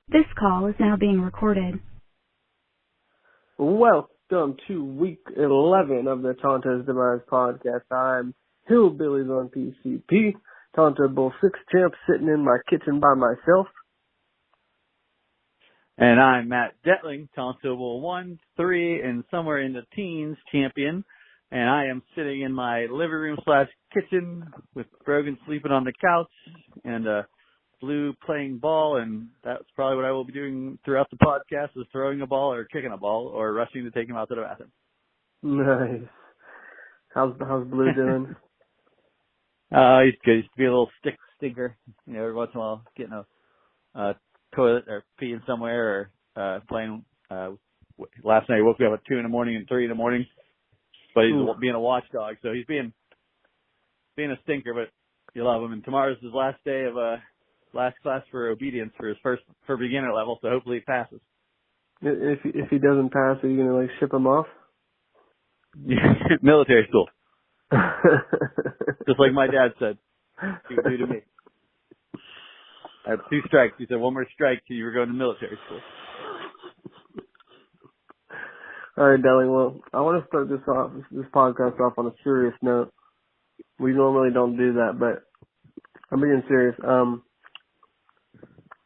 This call is now being recorded. Welcome to week 11 of the Tonto's Demise podcast. I'm Hillbillies on PCP, Tonto Bull 6 champ, sitting in my kitchen by myself. And I'm Matt Detling, Tonto Bull 1, 3, and somewhere in the teens champion. And I am sitting in my living room / kitchen with Brogan sleeping on the couch and Blue playing ball, and that's probably what I will be doing throughout the podcast, is throwing a ball or kicking a ball or rushing to take him out to the bathroom. Nice. How's Blue doing? He's good. He used to be a little stinker. You know, every once in a while getting a toilet or peeing somewhere or playing. Last night he woke me up at 2 in the morning and 3 in the morning, but he's being a watchdog, so he's being a stinker, but you love him. And tomorrow's his last day of last class for obedience for his for beginner level, so hopefully he passes. If he doesn't pass, are you gonna ship him off? Military school. Just like my dad said he would do to me. I had 2 strikes. He said 1 more strike till you were going to military school. All right, Delling. Well, I want to start this podcast off on a serious note. We normally don't do that, but I'm being serious.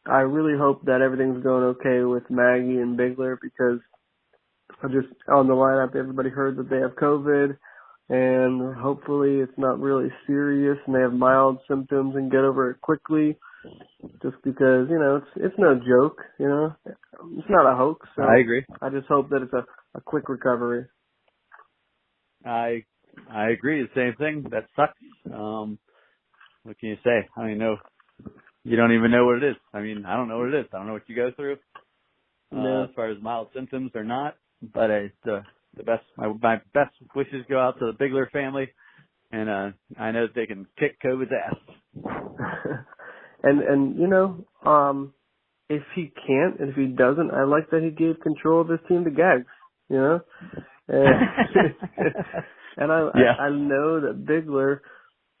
I really hope that everything's going okay with Maggie and Bigler, because I just on the lineup, everybody heard that they have COVID, and hopefully it's not really serious and they have mild symptoms and get over it quickly. Just because, you know, it's no joke, you know, it's not a hoax. So I agree. I just hope that it's a quick recovery. I agree. The same thing. That sucks. What can you say? I don't know. You don't even know what it is. I mean, I don't know what it is. I don't know what you go through as far as mild symptoms or not. But the best. My best wishes go out to the Bigler family, and I know that they can kick COVID's ass. and you know, if he can't, and if he doesn't, I like that he gave control of his team to Gags. You know, and I know that Bigler,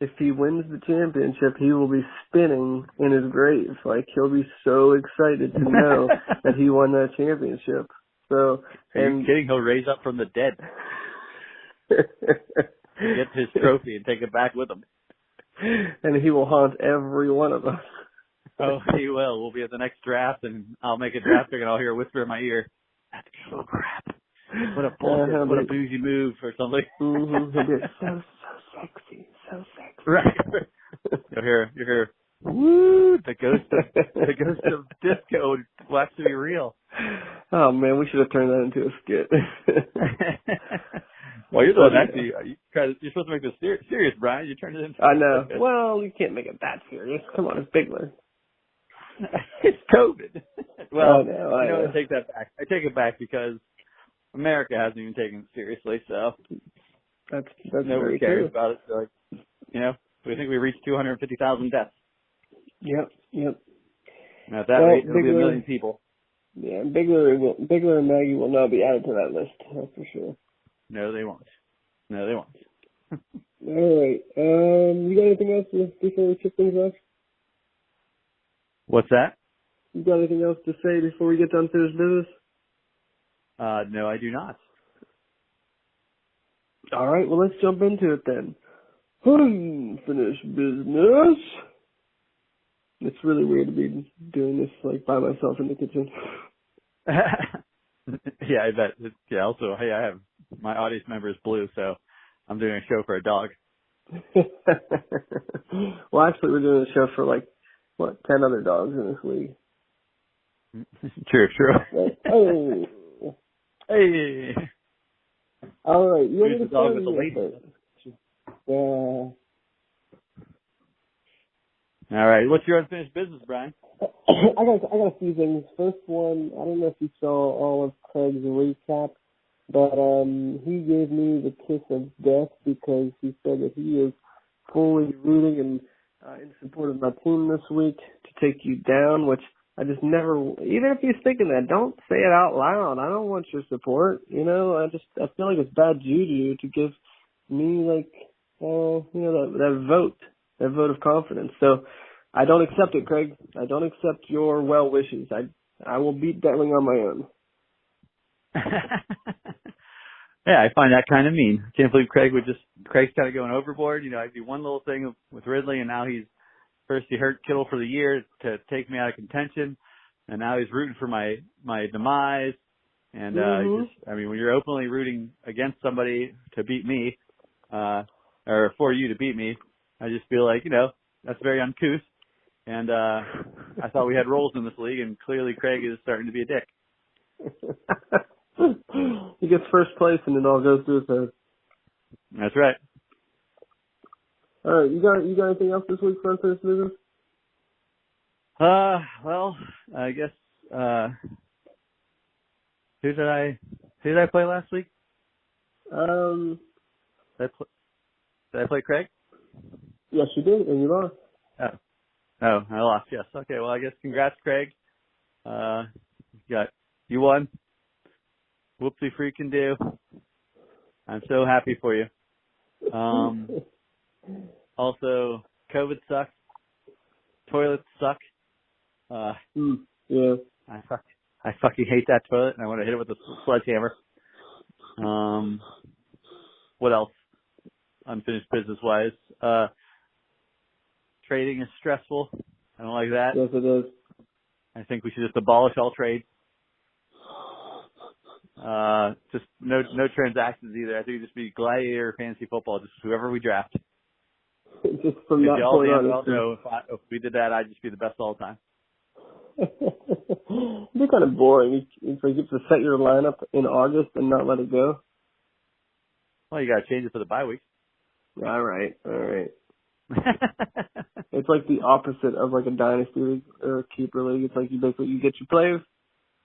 if he wins the championship, he will be spinning in his grave. Like, he'll be so excited to know that he won that championship. So, are you kidding? He'll raise up from the dead, get his trophy, and take it back with him. And he will haunt every one of us. Oh, he will. We'll be at the next draft, and I'll make a draft pick, and I'll hear a whisper in my ear, "That's oh crap! What a bullshit! What a bougie move," or something. Mm-hmm. He'll be so sexy, so sexy. Right. You hear, woo! The ghost of disco will actually be real. Oh man, we should have turned that into a skit. Well, you're the one actually. You're supposed to make this serious, Brian. You turned it into. I know. Well, you can't make it that serious. Come on, it's Bigler. It's COVID. Well, I know. I take that back. I take it back because America hasn't even taken it seriously. So that's nobody cares about it. So, like, you know, we think we reached 250,000 deaths. Yep. Now at that rate, it'll be 1 million people. Yeah, Bigler and Maggie will not be added to that list. That's for sure. No, they won't. All right. You got anything else before we kick things off? What's that? You got anything else to say before we get to unfinished business? No, I do not. All right. Well, let's jump into it then. Unfinished business. It's really weird to be doing this like by myself in the kitchen. Yeah, I bet. Yeah. Also, hey, I have my audience member is Blue, so I'm doing a show for a dog. Well, actually, we're doing a show for 10 other dogs in this league. True. Oh. Hey. All right. You Who's the dog with the label? Yeah. All right. What's your unfinished business, Brian? I got a few things. First one, I don't know if you saw all of Craig's recap, but he gave me the kiss of death because he said that he is fully rooting and in support of my team this week to take you down, which I just never, even if he's thinking that, don't say it out loud. I don't want your support. You know, I feel like it's bad juju to give me that vote of confidence. So I don't accept it, Craig. I don't accept your well wishes. I I will beat Detling on my own. Yeah, I find that kind of mean. I can't believe Craig's kind of going overboard. You know, I do one little thing with Ridley, and now first he hurt Kittle for the year to take me out of contention, and now he's rooting for my demise. And when you're openly rooting against somebody to beat me, or for you to beat me, I just feel like, you know, that's very uncouth. And I thought we had roles in this league, and clearly Craig is starting to be a dick. He gets first place, and it all goes to his head. That's right. All right, you got anything else this week for unfinished business? Well, I guess who did I play last week? Did I play Craig? Yes, you did, and you lost. Oh, I lost. Yes. Okay. Well, I guess congrats, Craig. You won. Whoopsie freaking do. I'm so happy for you. Also, COVID sucks. Toilets suck. Yeah. I fucking hate that toilet, and I want to hit it with a sledgehammer. What else? Unfinished business-wise. Trading is stressful. I don't like that. Yes, it is. I think we should just abolish all trades. Just no transactions either. I think it would just be gladiator fantasy football, just whoever we draft. Just from that point on. If we did that, I'd just be the best all the time. It'd be kind of boring if you get to set your lineup in August and not let it go. Well, you got to change it for the bye week. All right. It's like the opposite of like a dynasty league or a keeper league. It's like you get your players,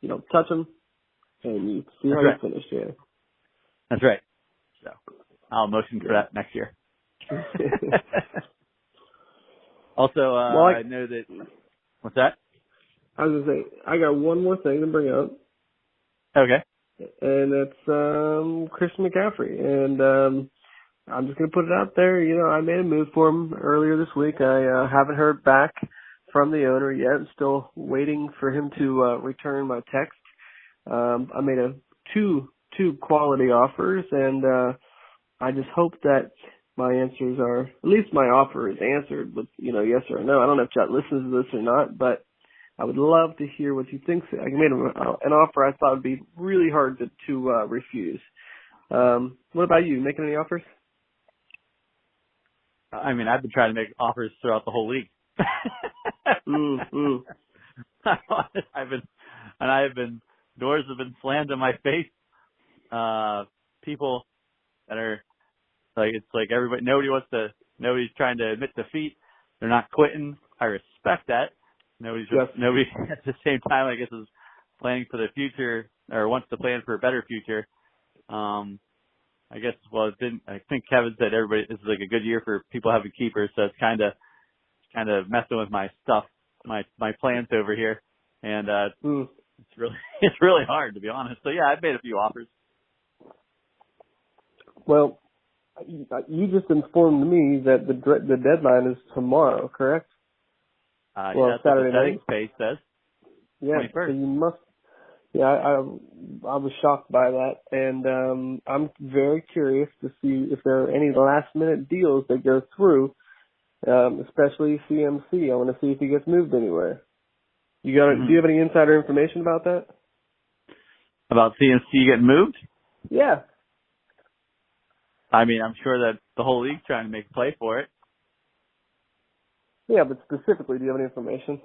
you don't touch them, and you see how you finish. Yeah. That's right. So I'll motion for that next year. Also, I know that. What's that? I was gonna say I got one more thing to bring up. Okay. And it's Christian McCaffrey, and I'm just gonna put it out there. You know, I made a move for him earlier this week. I haven't heard back from the owner yet. I'm still waiting for him to return my text. I made two quality offers, and I just hope that my answers are, at least my offer is answered with, you know, yes or no. I don't know if Chet listens to this or not, but I would love to hear what he thinks. I made him an offer I thought would be really hard to refuse. What about you? Making any offers? I mean, I've been trying to make offers throughout the whole league. Doors have been slammed in my face. People that are it's like nobody's trying to admit defeat. They're not quitting. I respect that. Nobody at the same time, I guess, is planning for the future or wants to plan for a better future. I guess, I think Kevin said this is like a good year for people having keepers, so it's kind of messing with my stuff, my plans over here. And, it's really hard, to be honest. So yeah, I've made a few offers. Well, you just informed me that the deadline is tomorrow, correct? That's what the settings page says. Yeah, 21st. so you must. Yeah, I was shocked by that, and I'm very curious to see if there are any last minute deals that go through, especially CMC. I want to see if he gets moved anywhere. Do you have any insider information about that? About CMC getting moved? Yeah. I mean, I'm sure that the whole league's trying to make a play for it. Yeah, but specifically, do you have any information?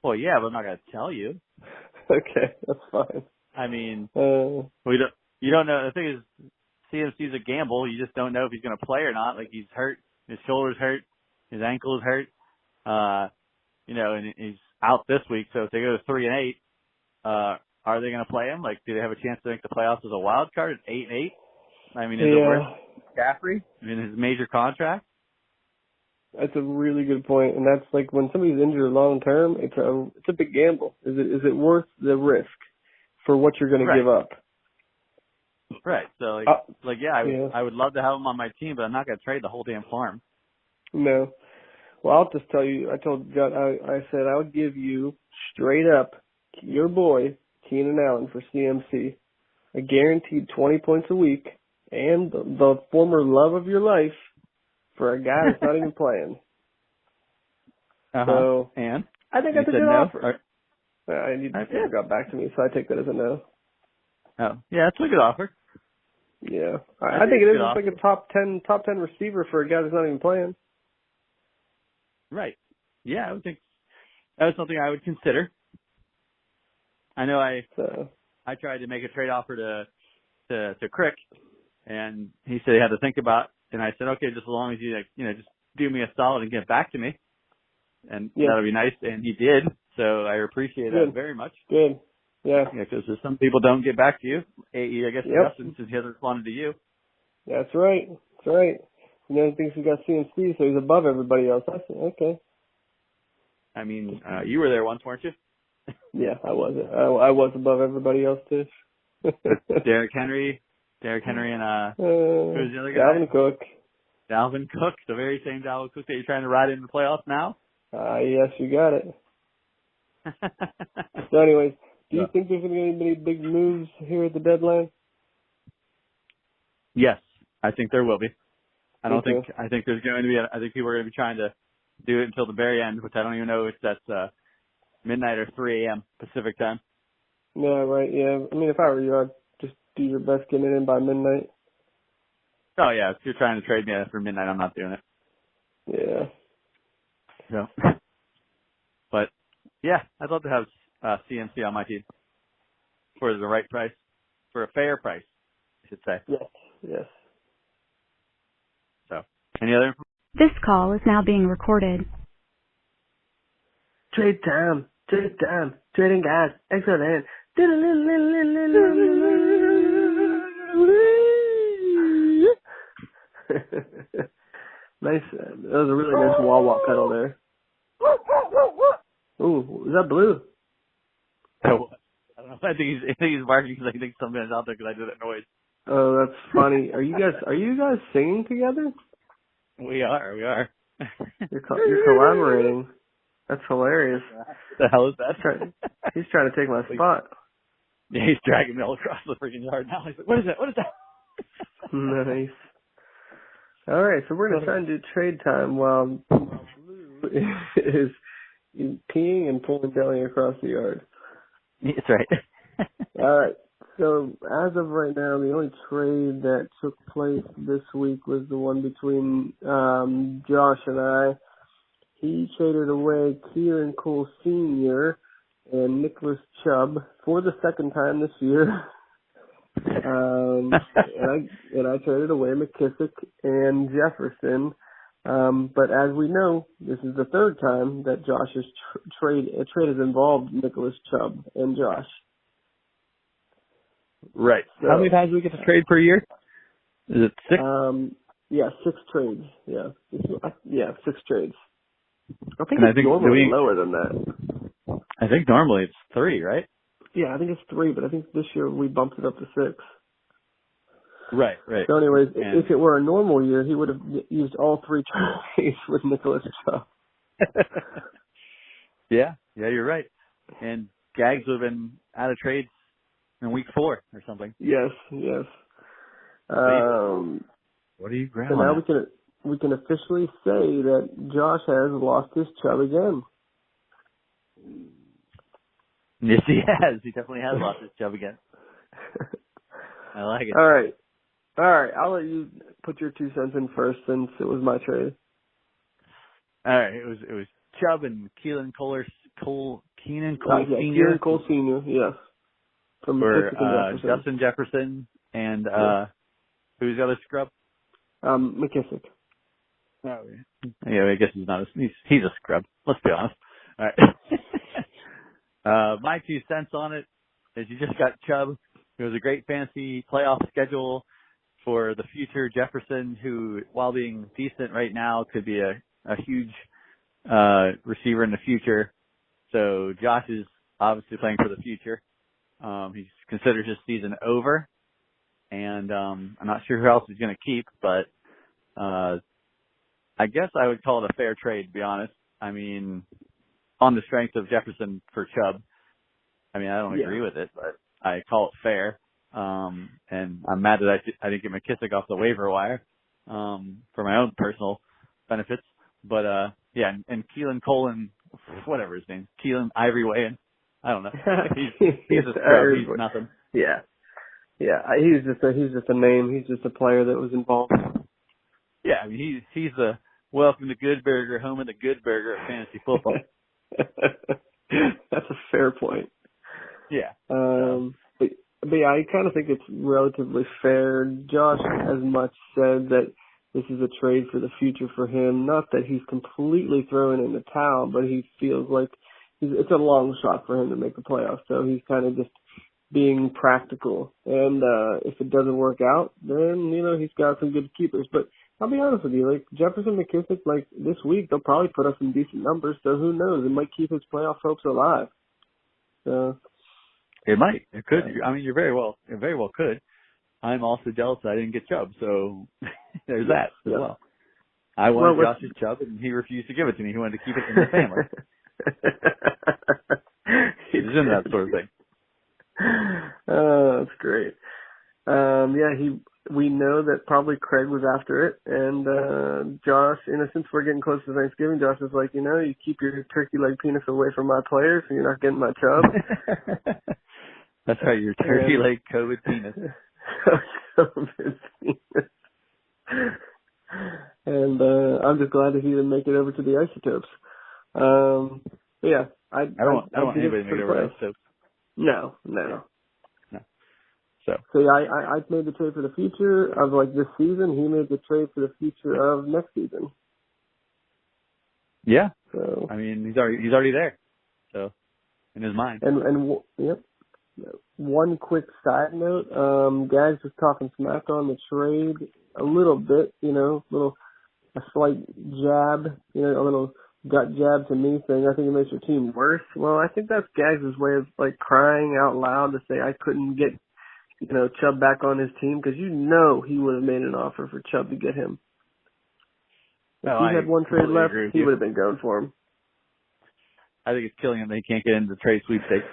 Well, yeah, but I'm not going to tell you. Okay, that's fine. I mean, you don't know. The thing is, CMC's a gamble. You just don't know if he's going to play or not. Like, he's hurt. His shoulder's hurt. His ankle is hurt. And he's out this week. So if they go to 3-8, are they going to play him? Like, do they have a chance to make the playoffs as a wild card at 8-8? I mean, is it worth McCaffrey? I mean, his major contract? That's a really good point, and that's like when somebody's injured long term, it's a big gamble. Is it worth the risk for what you're going to give up? Right. So I would love to have him on my team, but I'm not going to trade the whole damn farm. No. Well, I'll just tell you. I told John. I said I would give you straight up your boy Keenan Allen for CMC, a guaranteed 20 points a week, and the former love of your life for a guy that's not even playing. So, and I think you that's a said good no? offer. You never got back to me, so I take that as a no. Oh, yeah, that's a good offer. Yeah, I think it is. It's offer. like a top 10 receiver for a guy that's not even playing. Right. Yeah, I would think that was something I would consider. I know I tried to make a trade offer to Crick, and he said he had to think about it, and I said, okay, just as long as you just do me a solid and get back to me, and that'll be nice, and he did, so I appreciate that very much. Good. Yeah. Yeah, because some people don't get back to you. AE, I guess, Justin, since he hasn't responded to you. That's right. That's right. You know, he thinks he's got CMC, so he's above everybody else. I said, okay. I mean, you were there once, weren't you? Yeah, I was. I was above everybody else too. Derrick Henry, and who's the other guy? Dalvin Cook. Dalvin Cook, the very same Dalvin Cook that you're trying to ride in the playoffs now? Yes, you got it. So anyways, do you think there's going to be any big moves here at the deadline? Yes, I think there will be. I think there's going to be, I think people are going to be trying to do it until the very end, which I don't even know if that's midnight or 3 a.m. Pacific time. Yeah, right, yeah. I mean, if I were you, I'd just do your best getting it in by midnight. Oh, yeah, if you're trying to trade me after midnight, I'm not doing it. Yeah. So, but, yeah, I'd love to have CMC on my team for the right price, for a fair price, I should say. Yes. So, any other information? This call is now being recorded. Trade time. Trading guys. Excellent. Nice. That was a really nice wah-wah pedal there. Ooh, is that Blue? Oh, I don't know. I think he's barking because I think something's out there because I did that noise. Oh, that's funny. Are you guys singing together? We are. You're collaborating. That's hilarious. What the hell is that? He's trying to take my spot. Yeah, he's dragging me all across the freaking yard now. He's like, what is that? Nice. All right, so we're going to try and do trade time while Blue is peeing and pulling Deli across the yard. That's right. All right. So as of right now, the only trade that took place this week was the one between Josh and I. He traded away Kieran Cole Sr. and Nicholas Chubb for the second time this year. And I traded away McKissick and Jefferson. But as we know, this is the third time that Josh's trade has involved Nicholas Chubb and Josh. Right. So, how many times do we get to trade per year? Is it 6? Yeah, 6 trades. Yeah. 6 trades. I think normally lower than that. I think normally it's 3, right? Yeah, I think it's 3, but I think this year we bumped it up to 6. Right. So anyways, if it were a normal year, he would have used all 3 trades with Nicholas Chubb. Yeah, you're right. And Gags would have been out of trades in week 4 or something. Yes. What are you grabbing? So now we can officially say that Josh has lost his Chubb again. Yes, he has. He definitely has lost his Chubb again. I like it. All right. I'll let you put your 2 cents in first since it was my trade. All right. It was Chubb and Keenan Cole Sr. Keenan Cole Sr. Yes. For Justin Jefferson and who's the other scrub? McKissick. Oh, yeah, I guess he's not. He's a scrub. Let's be honest. All right. My 2 cents on it is you just got Chubb. It was a great fantasy playoff schedule for the future Jefferson, who, while being decent right now, could be a huge receiver in the future. So Josh is obviously playing for the future. He considers his season over, and I'm not sure who else he's going to keep, but I I guess I would call it a fair trade, to be honest. I mean, on the strength of Jefferson for Chubb. I mean, I don't agree with it, but I call it fair. And I'm mad that I didn't get McKissick off the waiver wire, for my own personal benefits. But, yeah, and Keelan Colin, whatever his name, Keelan Ivory Wayan. I don't know. He's a scrub. He's nothing. Yeah. Yeah. He's just a name. He's just a player that was involved. Yeah. I mean, he's the welcome to Good Burger, home of the Good Burger of fantasy football. That's a fair point. Yeah. But yeah, I kind of think it's relatively fair. Josh as much said that this is a trade for the future for him. Not that he's completely throwing in the towel, but he feels like it's a long shot for him to make the playoffs. So he's kind of just being practical. And if it doesn't work out, then, he's got some good keepers. But I'll be honest with you, like Jefferson McKissick, like this week, they'll probably put up some decent numbers. So who knows? It might keep his playoff hopes alive. So it might. It could. I mean, you very well could. I'm also jealous that I didn't get Chubb, so there's that as well. I wanted Josh's Chubb, and he refused to give it to me. He wanted to keep it in the family. He's into that sort of thing. Oh, that's great. We know that probably Craig was after it, and Josh, since we're getting close to Thanksgiving, Josh was like, you keep your turkey leg penis away from my players, so you're not getting my Chubb. That's right, your turkey leg COVID penis. COVID penis. And I'm just glad that he didn't make it over to the Isotopes. But yeah, I don't want anybody to make it over to the Isotopes. No. So yeah, I made the trade for the future of like this season. He made the trade for the future of next season. Yeah. So I mean, he's already there. So in his mind. And yep. One quick side note, Gags was talking smack on the trade a little bit, a slight jab, a little gut jab to me saying, I think it makes your team worse. Well, I think that's Gags' way of like crying out loud to say I couldn't get, Chubb back on his team because he would have made an offer for Chubb to get him. If he had one trade left, he would have been going for him. I think it's killing him that he can't get into the trade sweepstakes.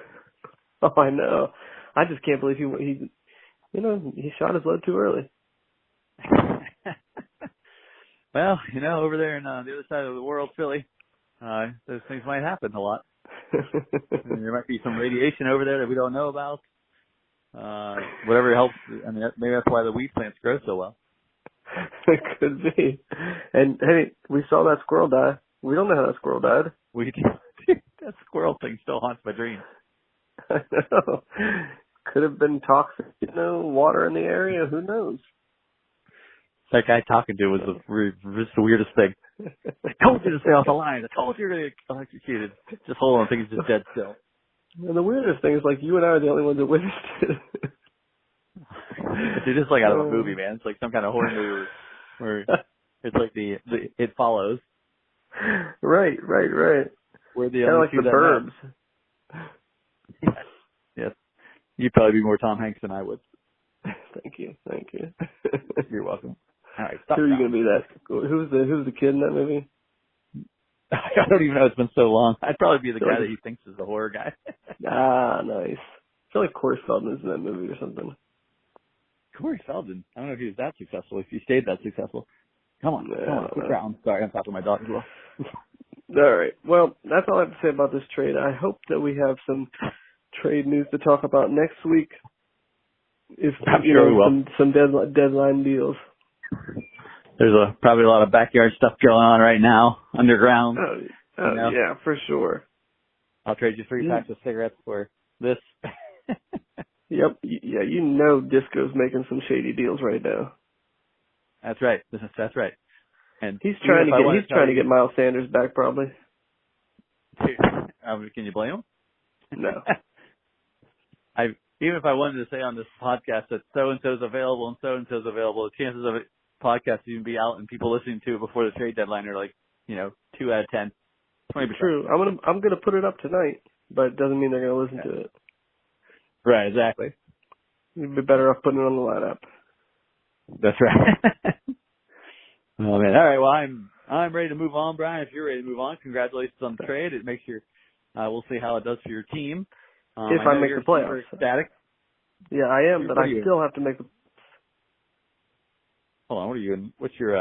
Oh, I know. I just can't believe he shot his load too early. Well, over there in the other side of the world, Philly, those things might happen a lot. There might be some radiation over there that we don't know about. Whatever helps. I mean, maybe that's why the wheat plants grow so well. It could be. And hey, we saw that squirrel die. We don't know how that squirrel died. That squirrel thing still haunts my dreams. I know. Could have been toxic, water in the area. Who knows? That guy talking to was just the weirdest thing. I told you to stay off the line. I told you you're going to get electrocuted. Just hold on. I think he's just dead still. And the weirdest thing is, like, you and I are the only ones that witnessed it. It's just like out of a movie, man. It's like some kind of horror movie where it's like it follows. Right. We're the kind of like the Burbs. Yes. You'd probably be more Tom Hanks than I would. Thank you. You're welcome. All right, stop. Who are you gonna be? Who's the kid in that movie? I don't even know. It's been so long. I'd probably be the guy that he thinks is the horror guy. Ah, nice. I feel like Corey Feldman's in that movie or something. Corey Feldman. I don't know if he was that successful. If he stayed that successful. Come on. Quick round. Sorry, I'm talking to my dog as well. All right. Well, that's all I have to say about this trade. I hope that we have some trade news to talk about next week. If I'm sure we will. Some deadline deals. There's probably a lot of backyard stuff going on right now, underground. Yeah, for sure. I'll trade you 3 packs of cigarettes for this. Yep. Yeah, Disco's making some shady deals right now. That's right. That's right. And he's trying to get Miles Sanders back, probably. Dude, can you blame him? No. Even if I wanted to say on this podcast that so-and-so's available and so-and-so's available, the chances of a podcast even be out and people listening to it before the trade deadline are like, 2 out of 10, 20%. True. I'm gonna put it up tonight, but it doesn't mean they're gonna listen to it. Right, exactly. You'd be better off putting it on the lineup. That's right. Oh man. All right. Well, I'm I'm ready to move on, Brian. If you're ready to move on, congratulations on the trade. It makes your we'll see how it does for your team. If I make the playoffs. Ecstatic. Yeah, I am, but I still have to make the. Hold on, what are you in? What's your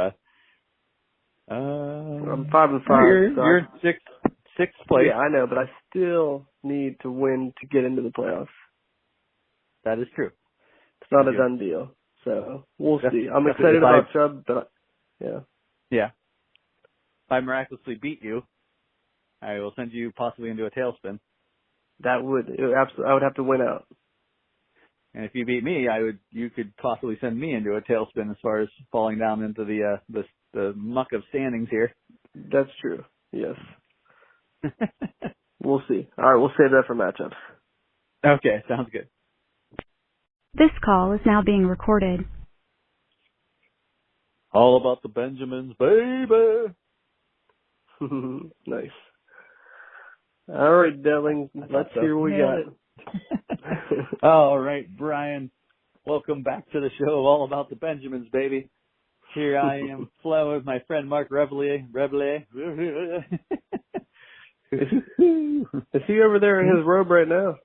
I'm 5-5. You're in sixth place. Yeah, I know, but I still need to win to get into the playoffs. That is true. It's not a done deal, so we'll see. I'm excited about Chubb, but yeah. Yeah. If I miraculously beat you, I will send you possibly into a tailspin. I would have to win out. And if you beat me, you could possibly send me into a tailspin as far as falling down into the muck of standings here. That's true. Yes. We'll see. All right, we'll save that for matchups. Okay, sounds good. This call is now being recorded. All about the Benjamins, baby. Nice. All right, Delling, let's hear what we got. All right, Brian. Welcome back to the show All About the Benjamins, baby. Here I am flowing with my friend Mark Reveille. Is he over there in his robe right now?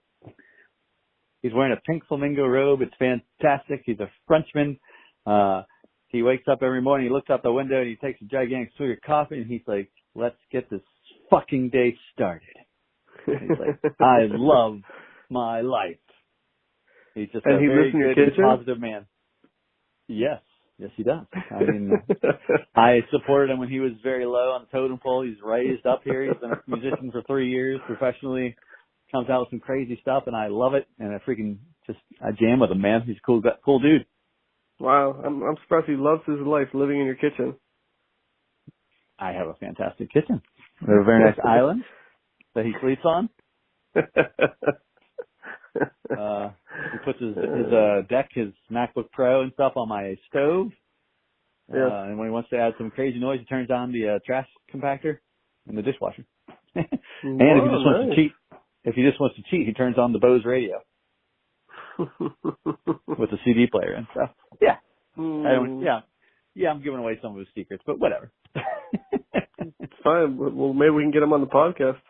He's wearing a pink flamingo robe. It's fantastic. He's a Frenchman. He wakes up every morning, he looks out the window, and he takes a gigantic swig of coffee, and he's like, let's get this fucking day started. And he's like, I love my life. He's just a very good, positive man. Yes, he does. I mean, I supported him when he was very low on the totem pole. He's raised up here. He's been a musician for 3 years professionally. Comes out with some crazy stuff, and I love it. And I jam with him, man. He's a cool dude. Wow, I'm surprised he loves his life living in your kitchen. I have a fantastic kitchen. We have a very nice island that he sleeps on. He puts his deck, his MacBook Pro and stuff on my stove. And when he wants to add some crazy noise, he turns on the trash compactor and the dishwasher. And if he just wants to cheat, he turns on the Bose radio with the CD player and stuff. Yeah. I'm giving away some of his secrets, but whatever. It's fine. Well, maybe we can get him on the podcast.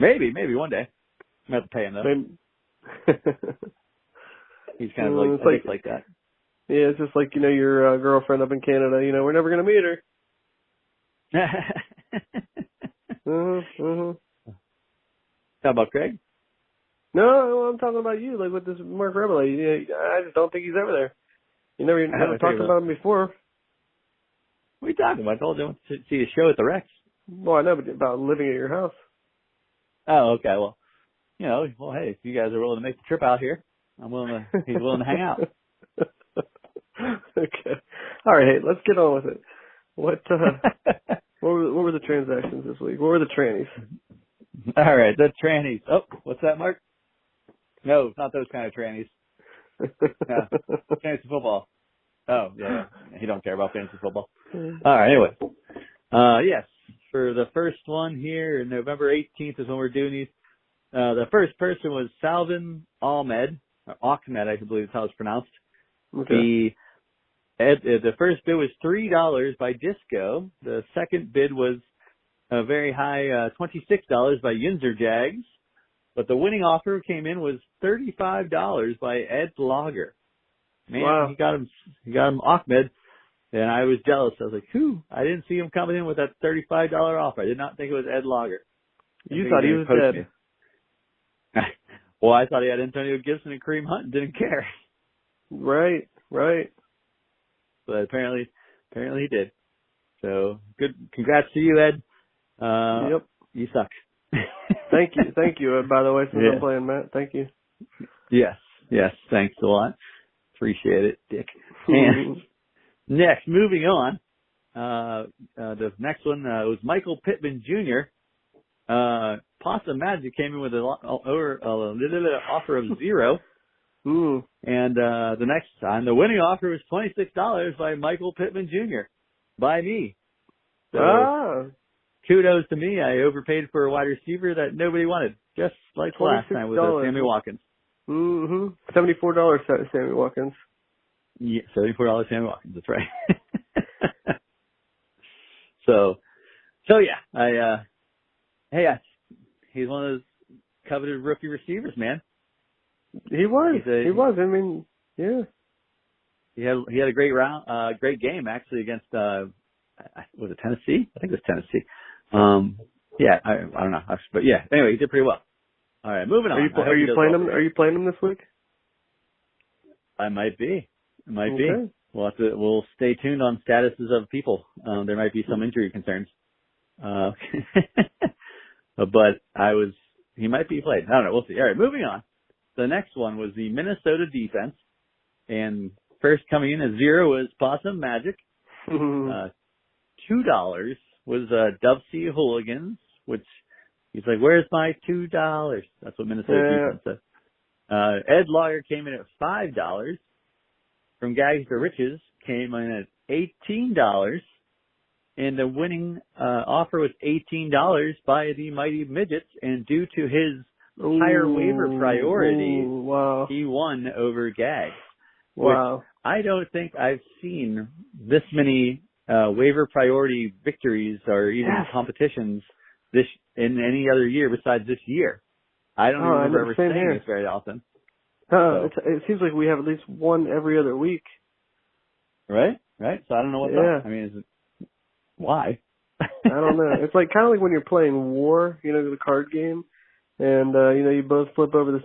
Maybe one day. I'm going to have to pay him, though. He's kind of like that. Yeah, it's just like, your girlfriend up in Canada, we're never going to meet her. How about Craig? No, I'm talking about you, like with this Mark Reveille. I just don't think he's ever there. You never talked about him before. What are you talking about? I told you I went to see a show at the Rex. Well, I know, but about living at your house. Oh, okay. Well, hey, if you guys are willing to make the trip out here, he's willing to hang out. Okay. All right, hey, let's get on with it. What were the transactions this week? What were the trannies? All right, the trannies. Oh, what's that, Mark? No, not those kind of trannies. No, fantasy football. Oh, yeah. He don't care about fantasy football. All right, anyway. Yes, for the first one here, November 18th is when we're doing these. The first person was Salvin Ahmed, or Ahmed, I believe is how it's pronounced. Okay. The first bid was $3 by Disco. The second bid was a very high $26 by Yinzer Jags. But the winning offer came in was $35 by Ed Lager. Man, wow. He got him Ahmed, and I was jealous. I was like, whew, I didn't see him coming in with that $35 offer. I did not think it was Ed Lager. You thought he was dead. Well, I thought he had Antonio Gibson and Kareem Hunt and didn't care. Right. But apparently he did. So good. Congrats to you, Ed. Yep. You suck. Thank you, Ed, by the way, since I'm playing, Matt. Thank you. Yes. Thanks a lot. Appreciate it, Dick. And next, moving on, the next one was Michael Pittman Jr. Possum Magic came in with an offer of $0. Ooh. And the next time, the winning offer was $26 by Michael Pittman Jr. by me. So, kudos to me. I overpaid for a wide receiver that nobody wanted, just like last time with Sammy Watkins. Mm-hmm. $74 Sammy Watkins. Yeah, $74 Sammy Watkins. That's right. So yeah, he's one of those coveted rookie receivers, man. He was. I mean, yeah. He had a great great game actually against was it Tennessee? I think it was Tennessee. Yeah, I don't know, but yeah. Anyway, he did pretty well. All right, moving on. Are you playing him? Are you playing him this week? I might be. It might be. Okay. We'll stay tuned on statuses of people. There might be some injury concerns. But he might be played. I don't know. We'll see. All right, moving on. The next one was the Minnesota defense, and first coming in at 0 was Possum Magic. $2 was Dub C Hooligans, which he's like, "Where's my $2?" That's what Minnesota defense said. Ed Lawyer came in at $5. From Gags to Riches came in at $18. And the winning offer was $18 by the Mighty Midgets. And due to his higher waiver priority, he won over Gags. Wow. Which I don't think I've seen this many waiver priority victories or even competitions in any other year besides this year. I don't remember ever saying this very often. It seems like we have at least one every other week. Right. So I don't know what's up. I mean, why? I don't know. It's like kind of like when you're playing War, the card game, and you both flip over the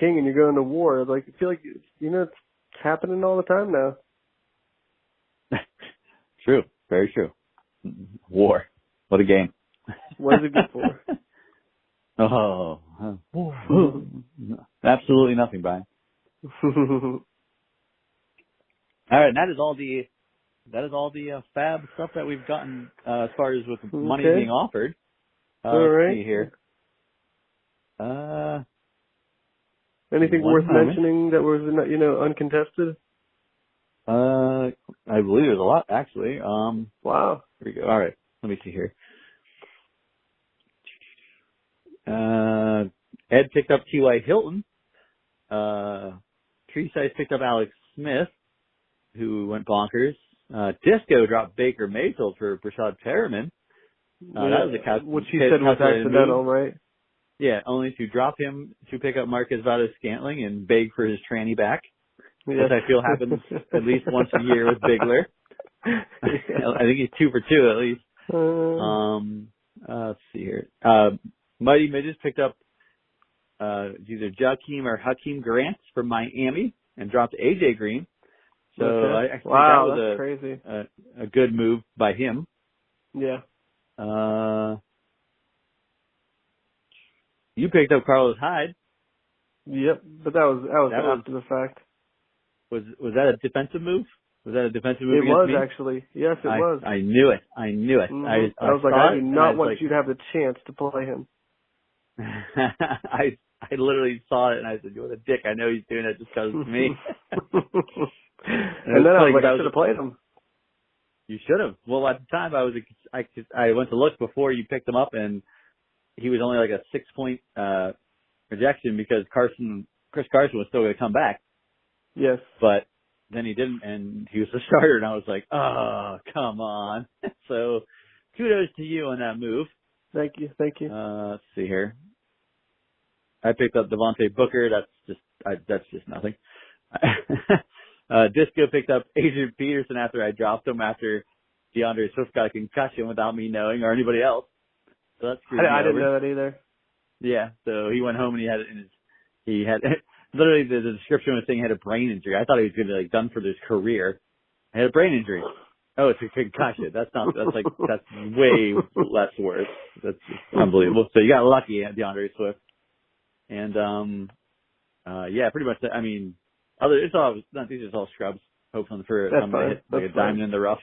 king, and you're going to war. Like I feel like it's happening all the time now. True. Very true. War. What a game. What is it good for? Absolutely nothing, Brian. All right, and that is all the fab stuff that we've gotten as far as with money being offered. All right. Let's see here. Anything worth mentioning that was uncontested? I believe there's a lot actually. Wow. Here we go. All right, let me see here. Ed picked up T.Y. Hilton. Tree Size picked up Alex Smith, who went bonkers. Disco dropped Baker Mayfield for Brashad Perriman. That was a which he said was accidental, right? Yeah, only to drop him to pick up Marcus Valdez-Scantling and beg for his tranny back, which I feel happens at least once a year with Bigler. I think he's 2 for 2 at least. Let's see here. Mighty Midgets picked up either Jakeem or Hakeem Grant from Miami and dropped AJ Green. So I think that was crazy. A good move by him. Yeah. You picked up Carlos Hyde. Yep, but that was after the fact. Was that a defensive move? Was that a defensive move? It was me? actually. Yes, it was. I knew it. Mm-hmm. I was like, I do not want you to have the chance to play him. I literally saw it and I said, "You're a dick. I know he's doing it just because of me." and then I was like, I should have played him. You should have. Well, at the time I went to look before you picked him up, and he was only like a 6-point projection because Chris Carson was still going to come back. Yes, but then he didn't, and he was the starter, and I was like, oh, come on. So kudos to you on that move. Thank you. Let's see here. I picked up Devontae Booker. That's just nothing. Disco picked up Adrian Peterson after I dropped him after DeAndre Swift got a concussion without me knowing or anybody else. So that's I didn't know that either. Yeah, so he went home and he had literally the description was saying he had a brain injury. I thought he was going to be done for his career. He had a brain injury. Oh, it's a concussion. That's way less worse. That's just unbelievable. So you got lucky at DeAndre Swift. And yeah, pretty much. I mean, these are all scrubs. Hopefully for something to hit like a diamond in the rough.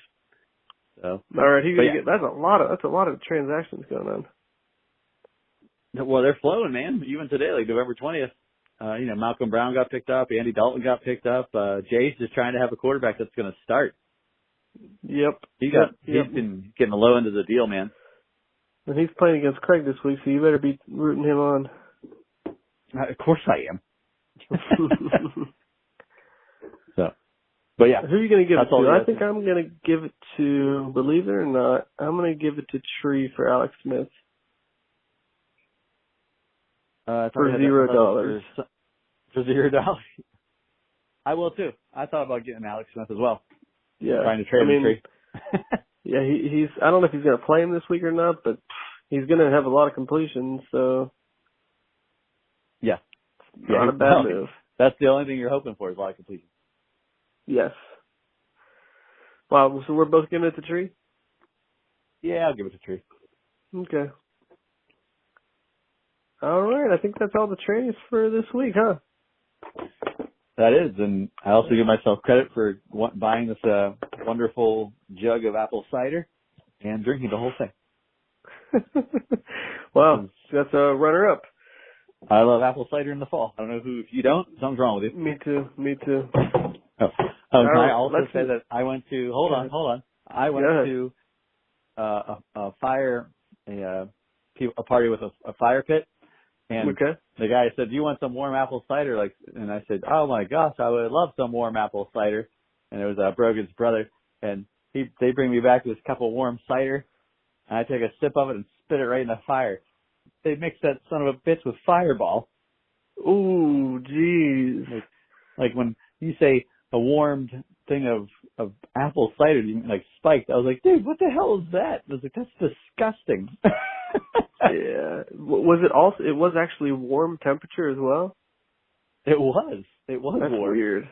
So all right, that's a lot of transactions going on. Well, they're flowing, man. Even today, like November 20th. Malcolm Brown got picked up. Andy Dalton got picked up. Jay's just trying to have a quarterback that's going to start. Yep. He's been getting the low end of the deal, man. And he's playing against Craig this week, so you better be rooting him on. Of course I am. But yeah, who are you going to give it that's all to? you I guys think I'm going to give it to, believe it or not, I'm going to give it to Tree for Alex Smith for for $0. For $0. I will too. I thought about getting Alex Smith as well. Yeah, Trying to trade him Tree. yeah, he's. I don't know if he's going to play him this week or not, but he's going to have a lot of completions, so Yeah. not a bad move. That's the only thing you're hoping for is a lot of completion. Yes. Wow, so we're both giving it to Tree? Yeah, I'll give it to Tree. Okay. All right, I think that's all the trades for this week, huh? That is, and I also give myself credit for buying this wonderful jug of apple cider and drinking the whole thing. Wow, that's a runner-up. I love apple cider in the fall. I don't know if you don't, something's wrong with you. Me too. Oh, can I also say that I went to, hold on. I went to a party with a fire pit. And the guy said, "Do you want some warm apple cider?" And I said, "Oh my gosh, I would love some warm apple cider." And it was Brogan's brother, and they bring me back this cup of warm cider, and I take a sip of it and spit it right in the fire. They mixed that son of a bitch with Fireball. Ooh, jeez. Like when you say a warmed thing of apple cider, you mean like spiked. I was like, dude, what the hell is that? I was like, that's disgusting. Yeah. Was it also? It was actually warm temperature as well. It was. That's warm. Weird.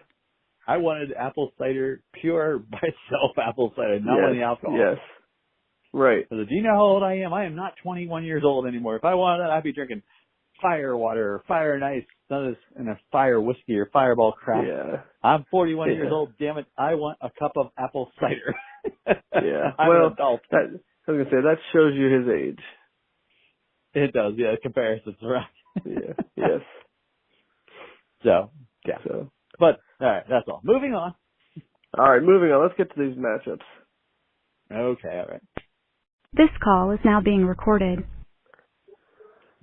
I wanted apple cider, pure by itself apple cider, not with the alcohol. Yes. Right. I said, do you know how old I am? I am not 21 years old anymore. If I wanted that, I'd be drinking fire water or fire and ice, none of this in a fire whiskey or Fireball crap. Yeah. I'm 41 years old. Damn it. I want a cup of apple cider. Yeah. I'm an adult. I was going to say, that shows you his age. It does, yeah. Comparisons, right? Yeah. Yes. So, yeah. But, all right, that's all. Moving on. All right, moving on. Let's get to these matchups. Okay, all right. This call is now being recorded.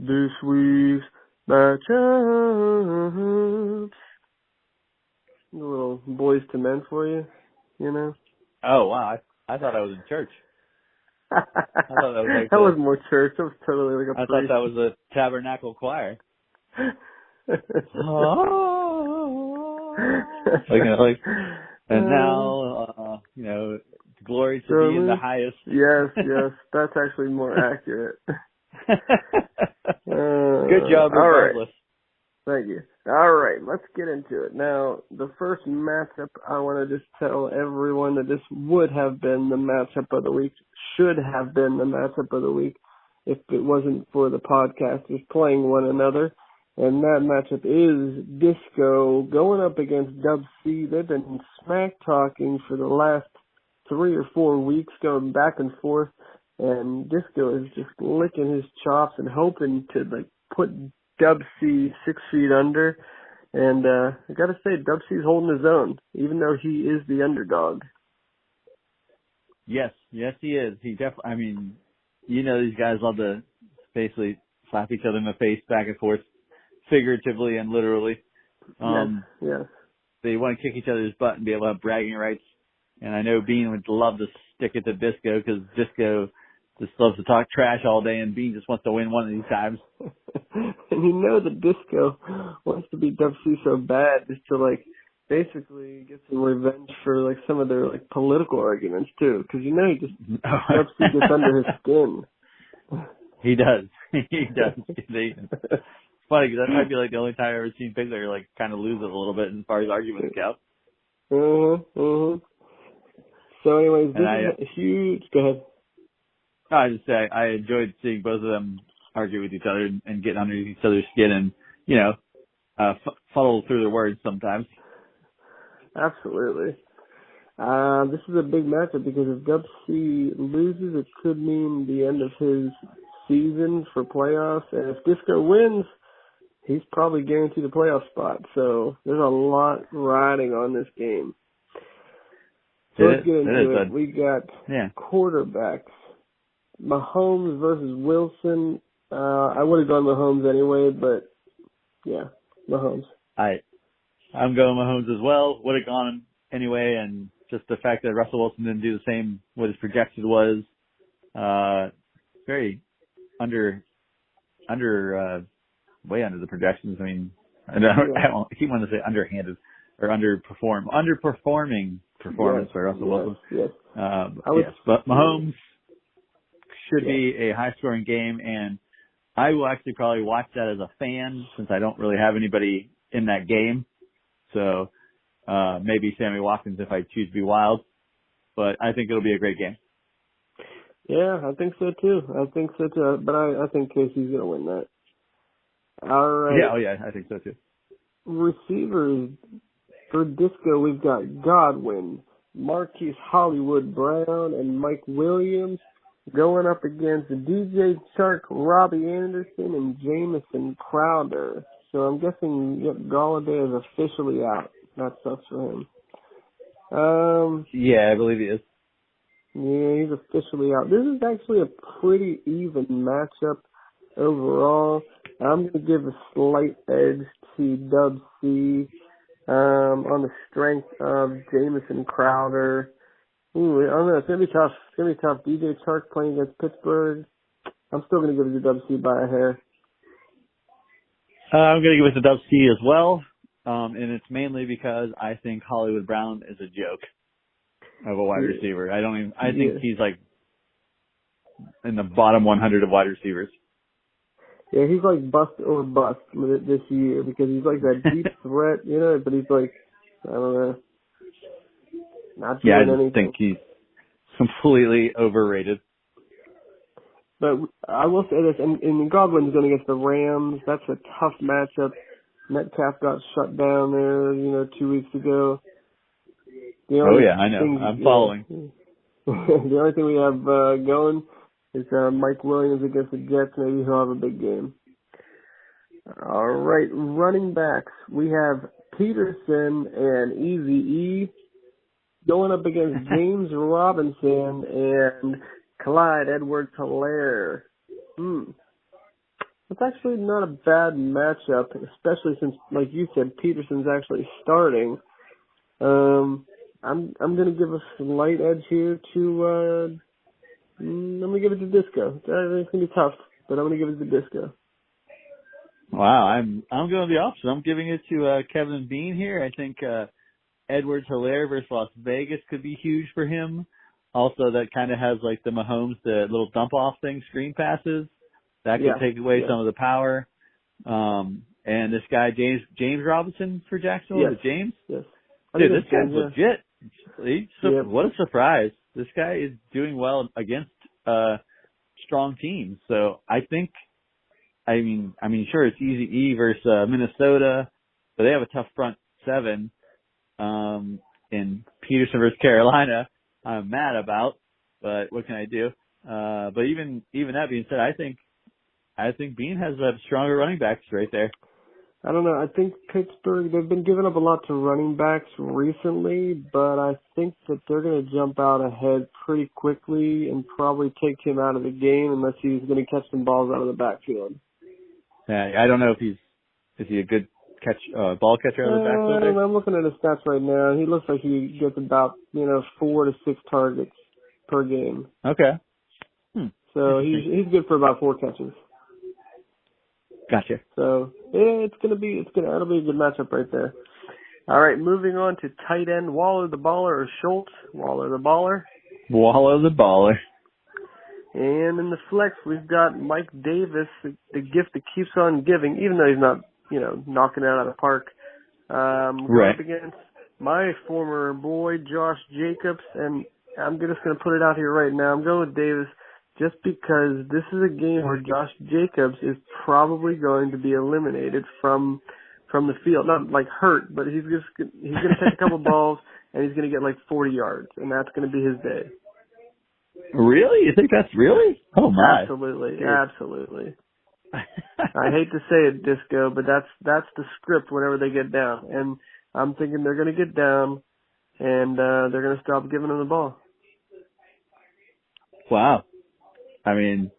This week's matchups. A little Boys to Men for you, you know? Oh, wow. I thought I was in church. I thought that was like that was more church. That was totally like a I thought that was a tabernacle choir. And now, glory to be in the highest. Yes, that's actually more accurate. Good job, regardless. Right. Thank you. All right, let's get into it. Now, the first matchup, I want to just tell everyone that this would have been the matchup of the week, should have been the matchup of the week if it wasn't for the podcasters playing one another. And that matchup is Disco going up against Dub C. They've been smack talking for the last 3 or 4 weeks, going back and forth. And Disco is just licking his chops and hoping to put Dub C 6 feet under. And I got to say, Dub C's holding his own, even though he is the underdog. Yes, he is. He definitely. These guys love to basically slap each other in the face back and forth, figuratively and literally. Yes. They want to kick each other's butt and be able to have bragging rights. And I know Bean would love to stick it to Disco because Disco just loves to talk trash all day, and Bean just wants to win one of these times. And the Disco wants to beat Dub C so bad just to basically get some revenge for some of their political arguments too, because he just Dub C gets under his skin. He does. It's funny because that might be the only time I've ever seen Pigler kind of lose it a little bit as far as arguments go. So anyways, this is a huge. Go ahead. No, I just say I enjoyed seeing both of them argue with each other and get under each other's skin and fuddle through their words sometimes. Absolutely. This is a big matchup because if Dub C loses, it could mean the end of his season for playoffs, and if Disco wins, he's probably guaranteed a playoff spot. So there's a lot riding on this game. So let's get into it. We got quarterbacks. Mahomes versus Wilson. I would have gone Mahomes anyway, but Mahomes. I'm going Mahomes as well. Would have gone anyway, and just the fact that Russell Wilson didn't do the same what his projection was, very way under the projections. I mean, I keep wanting to say underhanded or underperforming performance by Russell Wilson. Yes. But Mahomes should be a high-scoring game, and I will actually probably watch that as a fan since I don't really have anybody in that game. So maybe Sammy Watkins if I choose to be wild. But I think it'll be a great game. Yeah, I think so too. But I think Casey's going to win that. All right. Yeah, I think so too. Receivers for Disco, we've got Godwin, Marquise Hollywood Brown, and Mike Williams going up against DJ Chark, Robbie Anderson, and Jamison Crowder. So I'm guessing Galladay is officially out. That sucks for him. Yeah, I believe he is. Yeah, he's officially out. This is actually a pretty even matchup overall. I'm going to give a slight edge to Dub C on the strength of Jamison Crowder. Ooh, I don't know. It's going to be tough. It's going to be tough. DJ Chark playing against Pittsburgh. I'm still going to give it to Dub C by a hair. I'm going to give it to Dub C as well. And it's mainly because I think Hollywood Brown is a joke of a wide receiver. I think he's like in the bottom 100 of wide receivers. Yeah, he's like bust or bust this year because he's like that deep threat, but he's like, I don't know, not doing anything. I think he's completely overrated. But I will say this, and Godwin's going against the Rams. That's a tough matchup. Metcalf got shut down there, 2 weeks ago. I know. I'm following. The only thing we have going is Mike Williams against the Jets. Maybe he'll have a big game. All right, running backs. We have Peterson and Eze going up against James Robinson and Clyde Edwards-Helaire. It's actually not a bad matchup, especially since, like you said, Peterson's actually starting. I'm going to give a slight edge here to I'm going to give it to Disco. It's going to be tough, but I'm going to give it to Disco. Wow, I'm going the opposite. I'm giving it to Kevin Bean here. I think Edwards-Helaire versus Las Vegas could be huge for him. Also, that kind of has like the Mahomes, the little dump-off thing, screen passes. That could take away some of the power. And this guy, James Robinson for Jacksonville. Is it James? Yes. Dude, this guy's legit. What a surprise. This guy is doing well against strong teams. So I think, sure, it's Easy E versus Minnesota, but they have a tough front seven. In Peterson versus Carolina, I'm mad about, but what can I do? But even that being said, I think Bean has stronger running backs right there. I don't know. I think Pittsburgh, they've been giving up a lot to running backs recently, but I think that they're going to jump out ahead pretty quickly and probably take him out of the game unless he's going to catch some balls out of the backfield. Yeah, I don't know if is he a good ball catcher out of the backfield? I'm looking at his stats right now. He looks like he gets about 4 to 6 targets per game. Okay. So he's good for about 4 catches. Gotcha. So it'll be a good matchup right there. All right, moving on to tight end, Waller the Baller or Schultz. Waller the Baller. Waller the Baller. And in the flex, we've got Mike Davis, the gift that keeps on giving, even though he's not, knocking it out of the park. Right. Up against my former boy, Josh Jacobs, and I'm just going to put it out here right now. I'm going with Davis just because this is a game where Josh Jacobs is probably going to be eliminated from the field. Not like hurt, but he's going to take a couple balls and he's going to get like 40 yards, and that's going to be his day. Really? You think that's really? Oh my! Absolutely, absolutely. I hate to say it, Disco, but that's the script whenever they get down, and I'm thinking they're going to get down, and they're going to stop giving him the ball. Wow. I mean,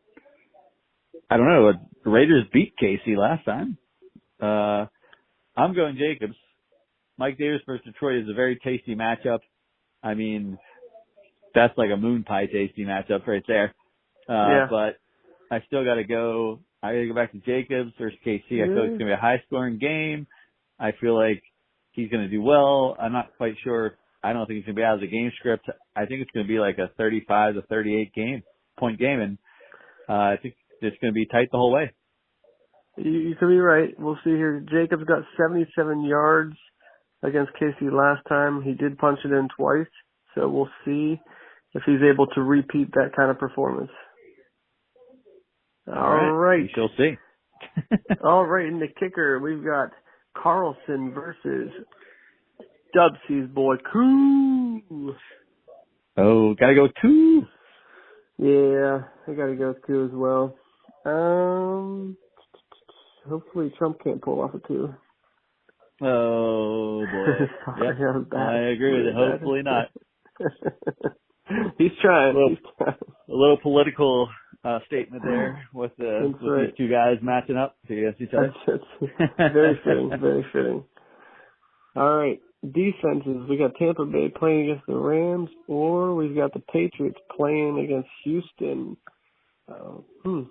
I don't know. The Raiders beat KC last time. I'm going Jacobs. Mike Davis versus Detroit is a very tasty matchup. I mean, that's like a moon pie tasty matchup right there. But I still got to go. I got to go back to Jacobs versus KC. I feel like it's going to be a high-scoring game. I feel like he's going to do well. I'm not quite sure. I don't think he's going to be out of the game script. I think it's going to be like a 35 to 38 point game, and I think it's going to be tight the whole way. You could be right. We'll see here. Jacobs got 77 yards against KC last time. He did punch it in twice, so we'll see if he's able to repeat that kind of performance. All right. We shall see. All right, in the kicker, we've got Carlson versus Dubsy's boy, Koo. Oh, gotta go 2. Yeah, I gotta go 2 as well. Hopefully Trump can't pull off a 2. Oh, boy. Sorry, yep. I agree with it. Hopefully not. He's trying. A little political statement there with these two guys matching up against each other. That's very fitting, very fitting. All right, defenses. We got Tampa Bay playing against the Rams, or we've got the Patriots playing against Houston. I don't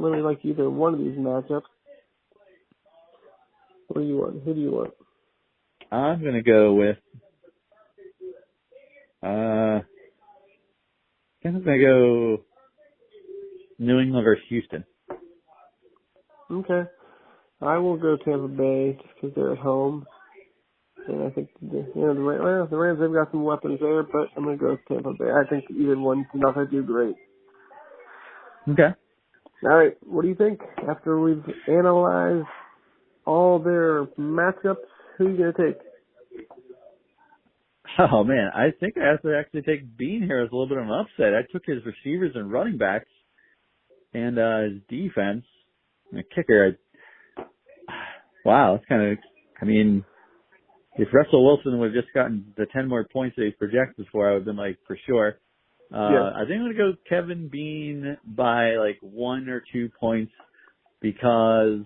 really like either one of these matchups. What do you want? Who do you want? I'm gonna go with. I'm gonna go New England versus Houston. Okay. I will go Tampa Bay just because they're at home. And I think, the Rams, they've got some weapons there, but I'm going to go with Tampa Bay. I think either one's not going to do great. Okay. All right. What do you think? After we've analyzed all their matchups, who are you going to take? Oh, man. I think I have to actually take Bean here as a little bit of an upset. I took his receivers and running backs and his defense. And kicker, wow, that's kind of, I mean, if Russell Wilson would have just gotten the 10 more points that he projected for, I would have been like, for sure. I think I'm going to go Kevin Bean by like 1 or 2 points because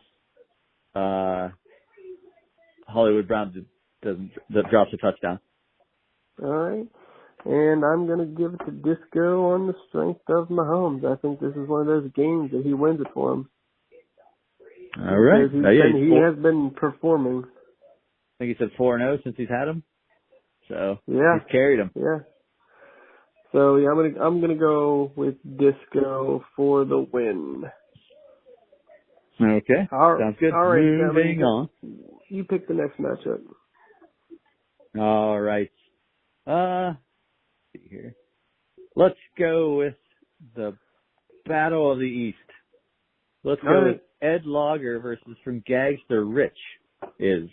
Hollywood Brown drops a touchdown. All right. And I'm going to give it to Disco on the strength of Mahomes. I think this is one of those games that he wins it for him. All right. He has been performing. I think he said 4-0 since he's had him. So he's carried him. Yeah. So yeah, I'm gonna go with Disco for the win. Okay. Sounds good. All right. Moving on. You pick the next matchup. All right. Let's see here. Let's go with the Battle of the East. Let's go with Ed Lager versus From Gags to Rich is.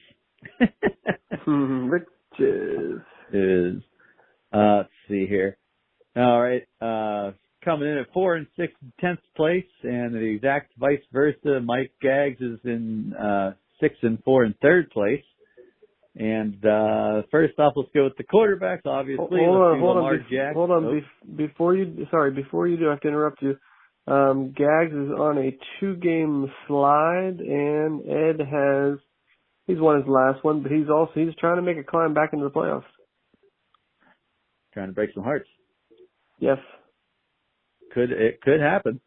Riches. Is. Let's see here. All right. Coming in at 4 and 6 in 10th place, and the exact vice versa. Mike Gags is in 6 and 4 in 3rd place. And first off, let's go with the quarterbacks. Obviously, Lamar Jackson. Hold on. Before you do, I have to interrupt you. Gags is on a 2-game slide, and Ed he's won his last one, but he's trying to make a climb back into the playoffs. Trying to break some hearts. Yes. It could happen.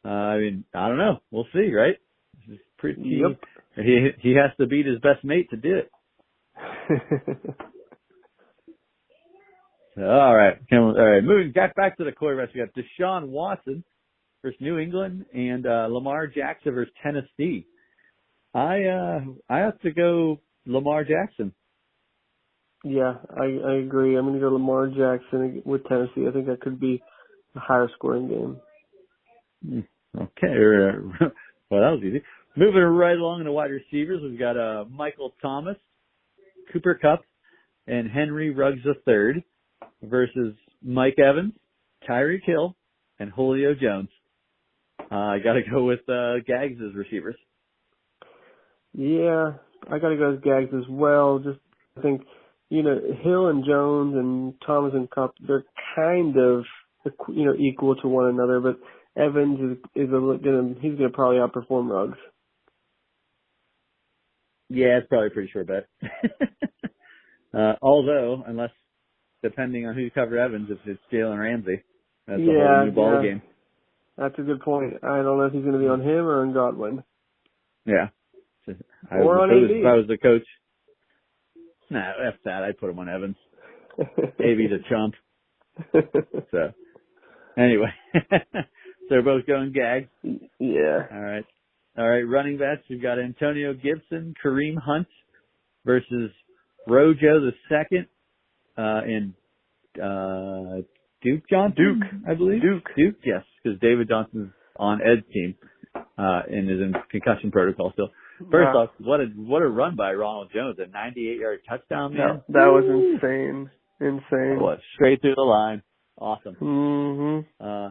I mean, I don't know. We'll see, right? This is pretty. Yep. He has to beat his best mate to do it. All right. Moving back to the quarterbacks. We got Deshaun Watson versus New England and Lamar Jackson versus Tennessee. I have to go Lamar Jackson. Yeah, I agree. I'm going to go Lamar Jackson with Tennessee. I think that could be a higher scoring game. Okay. Well, that was easy. Moving right along in the wide receivers, we've got Michael Thomas, Cooper Kupp, and Henry Ruggs III versus Mike Evans, Tyreek Hill, and Julio Jones. I got to go with Gags as receivers. Yeah, I got to go with Gags as well. Just I think, Hill and Jones and Thomas and Kupp, they're kind of, equal to one another, but Evans he's going to probably outperform Ruggs. Yeah, it's probably a pretty sure bet. Although, unless, depending on who you cover Evans, if it's Jalen Ramsey, that's a whole new ball game. That's a good point. I don't know if he's going to be on him or on Godwin. Yeah. Or on AD. If I was the coach, F that. I'd put him on Evans. AB's a chump. So, anyway. So they're both going Gags. Yeah. All right. Running backs, we've got Antonio Gibson, Kareem Hunt versus Rojo the second, and Duke Johnson? Duke, I believe. Duke, yes, because David Johnson's on Ed's team, and is in concussion protocol still. First off, what a run by Ronald Jones, a 98-yard touchdown, man. That was insane. Insane. What? Straight through the line. Awesome. Mm-hmm.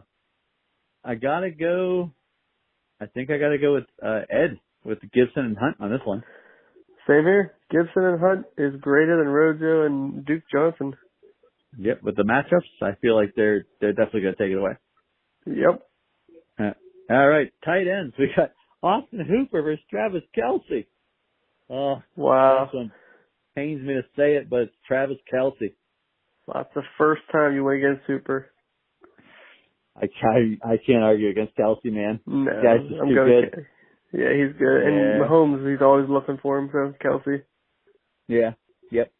I think I gotta go with Ed, with Gibson and Hunt on this one. Same here. Gibson and Hunt is greater than Rojo and Duke Johnson. Yep, with the matchups, I feel like they're definitely gonna take it away. Yep. All right, tight ends. We got Austin Hooper versus Travis Kelce. Oh, wow. This one pains me to say it, but it's Travis Kelce. That's the first time you went against Hooper. I can't argue against Kelce, man. No, Guy's just too good. Yeah, he's good. Yeah. And Mahomes, he's always looking for him, so Kelce. Yeah, yep.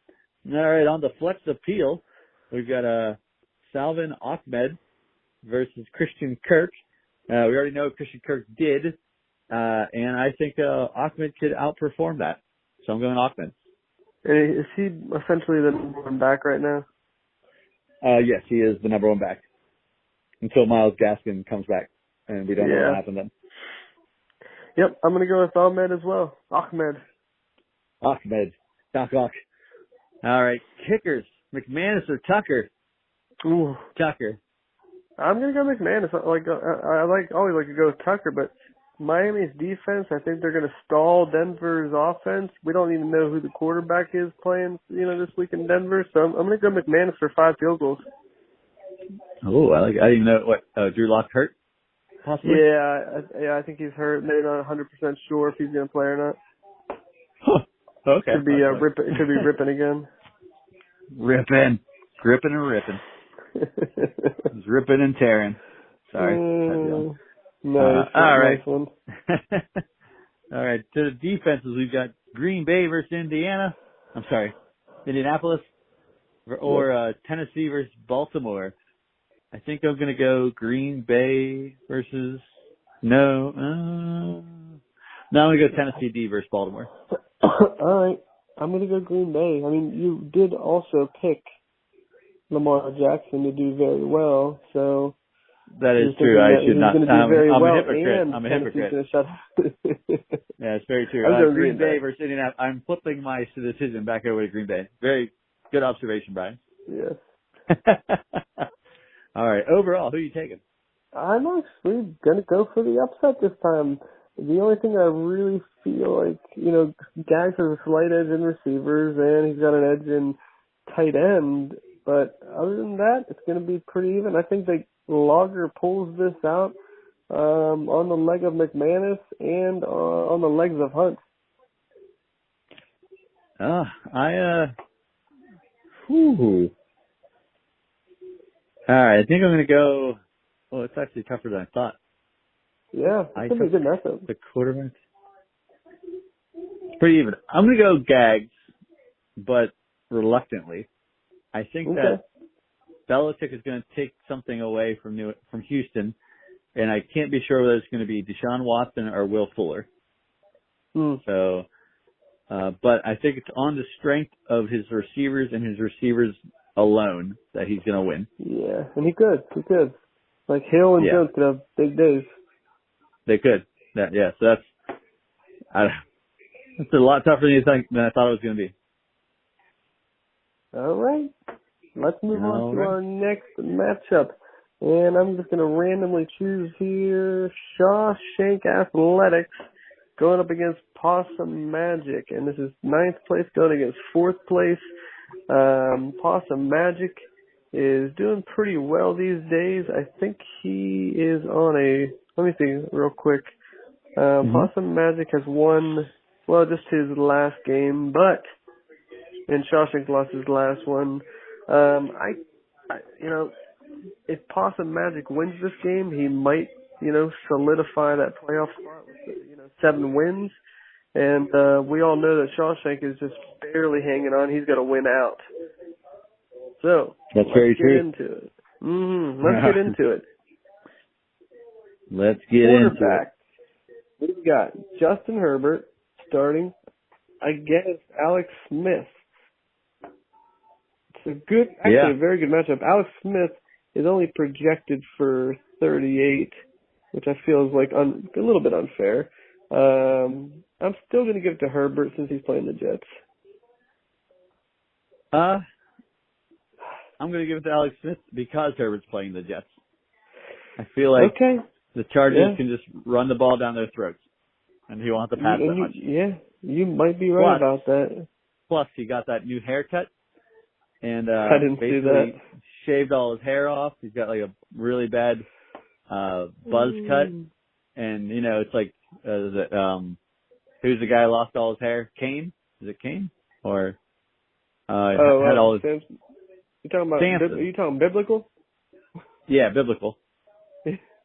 All right, on the flex appeal, we've got Salvin Ahmed versus Christian Kirk. We already know what Christian Kirk did, and I think Ahmed could outperform that. So I'm going Ahmed. And is he essentially the number one back right now? Yes, he is the number one back until Myles Gaskin comes back, and we don't know what happened then. Yep, I'm going to go with Ahmed as well. Ahmed. Doc Ock. All right, kickers, McManus or Tucker? Ooh. Tucker. I'm going to go McManus. I always like to go with Tucker, but Miami's defense, I think they're going to stall Denver's offense. We don't even know who the quarterback is playing, this week in Denver. So I'm going to go McManus for 5 field goals. Oh, I didn't even know what Drew Lock hurt. Possibly. Yeah, I think he's hurt. They're not 100% sure if he's going to play or not. Huh. Okay. Could be ripping again. Gripping and ripping. He's ripping and tearing. Sorry. Nice. All right. Nice one. All right. To the defenses, we've got Green Bay versus Indianapolis, or Tennessee versus Baltimore. I think I'm going to go Green Bay versus I'm going to go Tennessee D versus Baltimore. All right. I'm going to go Green Bay. I mean, you did also pick Lamar Jackson to do very well, so that is true. I should not. I'm a hypocrite. Yeah, it's very true. Green Bay versus Indianapolis. I'm flipping my decision back over to Green Bay. Very good observation, Brian. Yes. All right. Overall, who are you taking? I'm actually going to go for the upset this time. The only thing I really feel like, Gags has a slight edge in receivers, and he's got an edge in tight end. But other than that, it's going to be pretty even. I think that Logger pulls this out on the leg of McManus and on the legs of Hunt. All right, I think I'm going to go. Oh, it's actually tougher than I thought. Yeah, it's going to be a good matchup. The quarterback. It's pretty even. I'm going to go Gags, but reluctantly. I think that Belichick is going to take something away from Houston, and I can't be sure whether it's going to be Deshaun Watson or Will Fuller. So, but I think it's on the strength of his receivers and his receivers alone that he's going to win. Yeah, and he could. Like Hill and Jones could have big days. They could. So it's a lot tougher than I thought it was going to be. All right. Let's move on to our next matchup. And I'm just going to randomly choose here Shawshank Athletics going up against Possum Magic. And this is 9th place going against 4th place. Possum Magic is doing pretty well these days. I think he is on let me see real quick. Possum Magic has won well, just his last game, and Shawshank lost his last one. If Possum Magic wins this game, he might, solidify that playoff spot with, 7 wins. And we all know that Shawshank is just barely hanging on. He's got to win out. So that's very true. Let's get into it. Let's get into it. Let's get into it. We've got Justin Herbert starting against Alex Smith. It's a very good matchup. Alex Smith is only projected for 38, which I feel is like a little bit unfair. I'm still going to give it to Herbert since he's playing the Jets. I'm going to give it to Alex Smith because Herbert's playing the Jets. I feel like the Chargers can just run the ball down their throats, and he won't have to pass that much. Yeah, you might be right about that. Plus, he got that new haircut, and I didn't see that. Shaved all his hair off. He's got like a really bad buzz cut, and it's like who's the guy who lost all his hair? Kane? Is it Kane? Or had all his Samson. You talking about? Samson. Are you talking biblical? Yeah, biblical.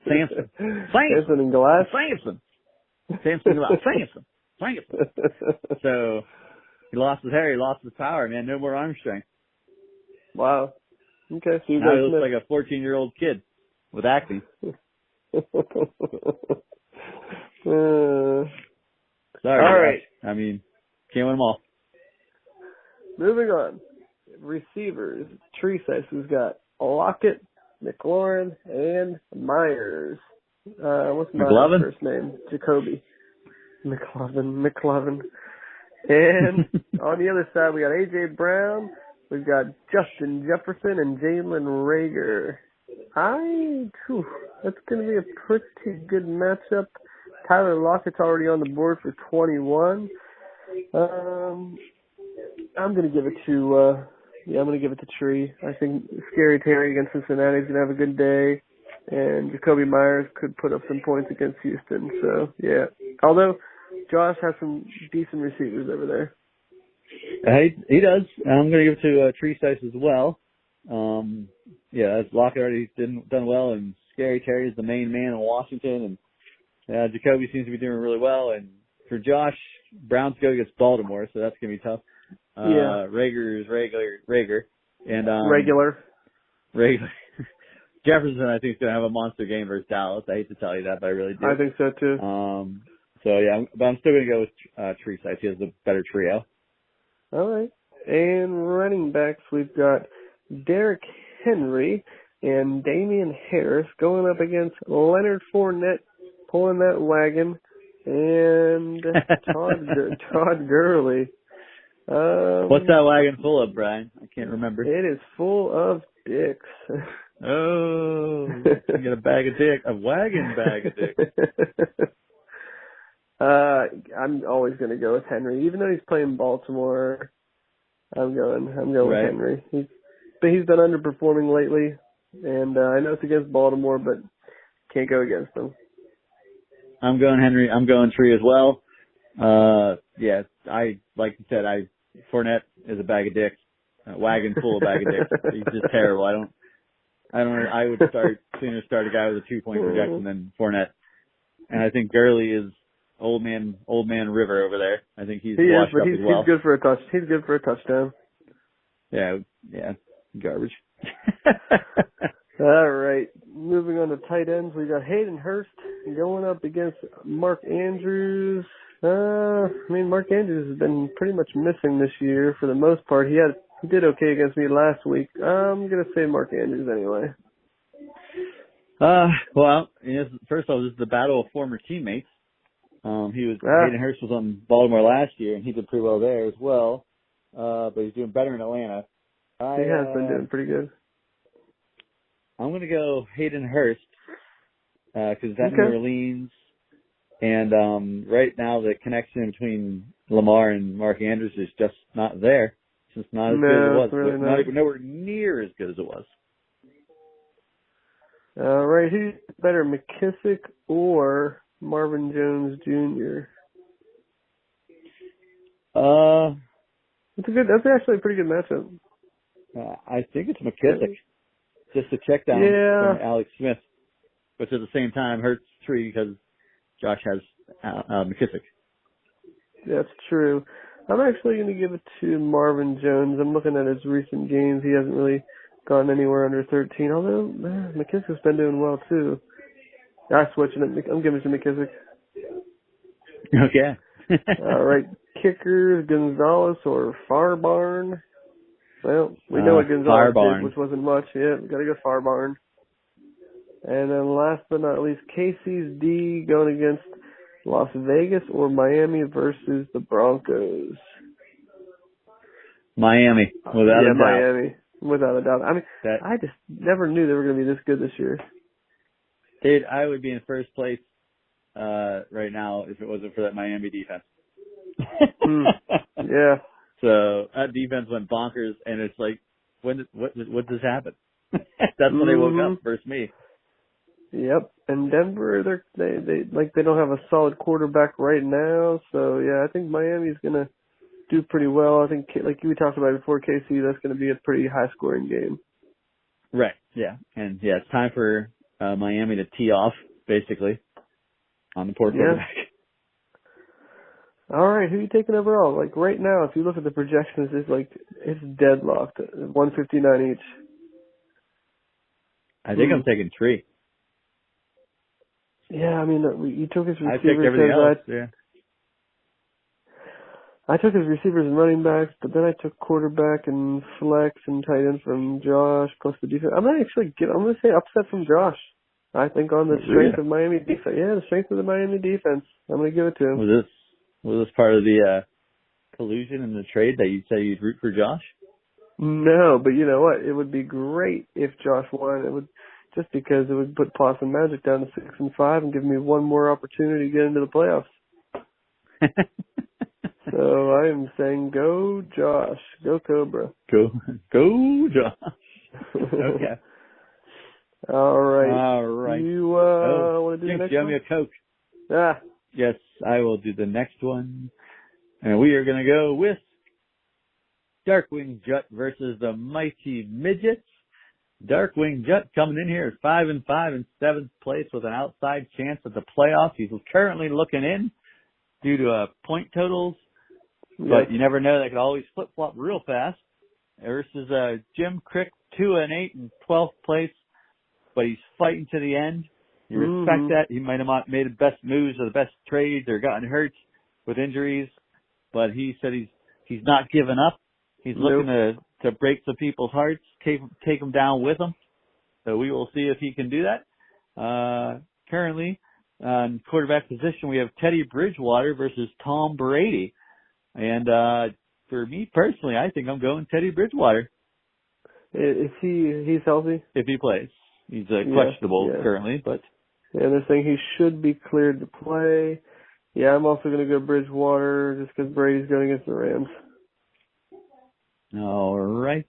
Samson and Glass. Samson and Glass. Samson. So he lost his hair. He lost his power. Man, no more arm strength. Wow. Okay, so now he looks like a 14-year-old kid with acne. Sorry. All right. I mean, can't win them all. Moving on. Receivers. Tree size. We've got Lockett, McLaurin, and Myers. What's Myers' first name? Jacoby. McLovin. And on the other side, we got A.J. Brown. We've got Justin Jefferson and Jalen Reagor. That's going to be a pretty good matchup. Tyler Lockett's already on the board for 21. I'm going to give it to Tree. I think Scary Terry against Cincinnati is going to have a good day. And Jacoby Myers could put up some points against Houston. So, yeah. Although, Josh has some decent receivers over there. He does. I'm going to give it to Tree Sice as well. Lockett already done well, and Scary Terry is the main man in Washington, and Jacoby seems to be doing really well. And for Josh, Browns go against Baltimore, so that's going to be tough. Reagor is Reagor. And, regular. Jefferson, I think, is going to have a monster game versus Dallas. I hate to tell you that, but I really do. I think so, too. But I'm still going to go with Tree Sice. He has the better trio. All right. And running backs, we've got Derrick Henry and Damian Harris going up against Leonard Fournette, pulling that wagon, and Todd Gurley. What's that wagon full of, Brian? I can't remember. It is full of dicks. Oh, you get a wagon bag of dicks. I'm always going to go with Henry, even though he's playing Baltimore. I'm going with Henry. He's been underperforming lately, and I know it's against Baltimore, but can't go against them. I'm going Henry. I'm going Tree as well. I like you said. Fournette is a bag of dicks, a wagon full of bag of dicks. He's just terrible. I would sooner start a guy with a 2-point projection than Fournette, and I think Gurley is old man River over there. I think he's washed up as well. He's good for a touch. He's good for a touchdown. Yeah, garbage. All right, moving on to tight ends, we got Hayden Hurst going up against Mark Andrews. Mark Andrews has been pretty much missing this year for the most part. He did okay against me last week. I'm gonna say Mark Andrews anyway. First of all, this is the battle of former teammates. Hayden Hurst was on Baltimore last year, and he did pretty well there as well. But he's doing better in Atlanta. He has been doing pretty good. I'm going to go Hayden Hurst because it's at New Orleans, and right now the connection between Lamar and Mark Andrews is just not there. It's just not as good as it was. Really nowhere near as good as it was. All right, who's better, McKissick or Marvin Jones Jr.? That's actually a pretty good matchup. I think it's McKissick. Just a check down from Alex Smith, which at the same time hurts Tree because Josh has McKissick. That's true. I'm actually going to give it to Marvin Jones. I'm looking at his recent games. He hasn't really gone anywhere under 13, although McKissick's been doing well, too. I'm switching it. I'm giving it to McKissick. Okay. All right. Kickers, Gonzalez or Farbarn? Well, we know what Gonzalez did, which wasn't much. Yeah, we got to go Farbarn. And then last but not least, Casey's D going against Las Vegas or Miami versus the Broncos. Miami, without a doubt. Miami, without a doubt. I mean, I just never knew they were going to be this good this year. Dude, I would be in first place right now if it wasn't for that Miami defense. Yeah. So that defense went bonkers, and it's like, what does happen? That's when they woke up versus me. Yep. And Denver, they don't have a solid quarterback right now, so yeah, I think Miami's gonna do pretty well. I think, like we talked about before, KC, that's gonna be a pretty high scoring game. Right. Yeah. And yeah, it's time for Miami to tee off basically on the poor quarterback. All right, who are you taking overall? Like right now, if you look at the projections, it's deadlocked, 159 each. I think I'm taking Tree. Yeah, I mean, you took his receivers. I picked everything else. I took his receivers and running backs, but then I took quarterback and flex and tight end from Josh plus the defense. I'm going to say upset from Josh. I think on the strength of Miami defense. Yeah, the strength of the Miami defense. I'm going to give it to him. Was this part of the collusion in the trade that you say you'd root for Josh? No, but you know what? It would be great if Josh won. It would, just because it would put Possum Magic down to 6-5 and give me one more opportunity to get into the playoffs. So I am saying go Josh. Go Cobra. Go Josh. Okay. All right. You want to do the next one? Me a Coke. Yes, I will do the next one. And we are going to go with Darkwing Jut versus the Mighty Midgets. Darkwing Jut coming in here at 5-5 in 7th place with an outside chance at the playoffs. He's currently looking in due to point totals, but you never know. They could always flip-flop real fast. Versus Jim Crick, 2-8 in 12th place, but he's fighting to the end. You respect that. He might have made the best moves or the best trades or gotten hurt with injuries, but he said he's not giving up. He's looking to break some people's hearts, take them down with him. So we will see if he can do that. Currently, in quarterback position, we have Teddy Bridgewater versus Tom Brady. And for me personally, I think I'm going Teddy Bridgewater. Is he's healthy? If he plays. He's questionable currently, but... Yeah, they're saying he should be cleared to play. Yeah, I'm also going to go Bridgewater just because Brady's going against the Rams. All right.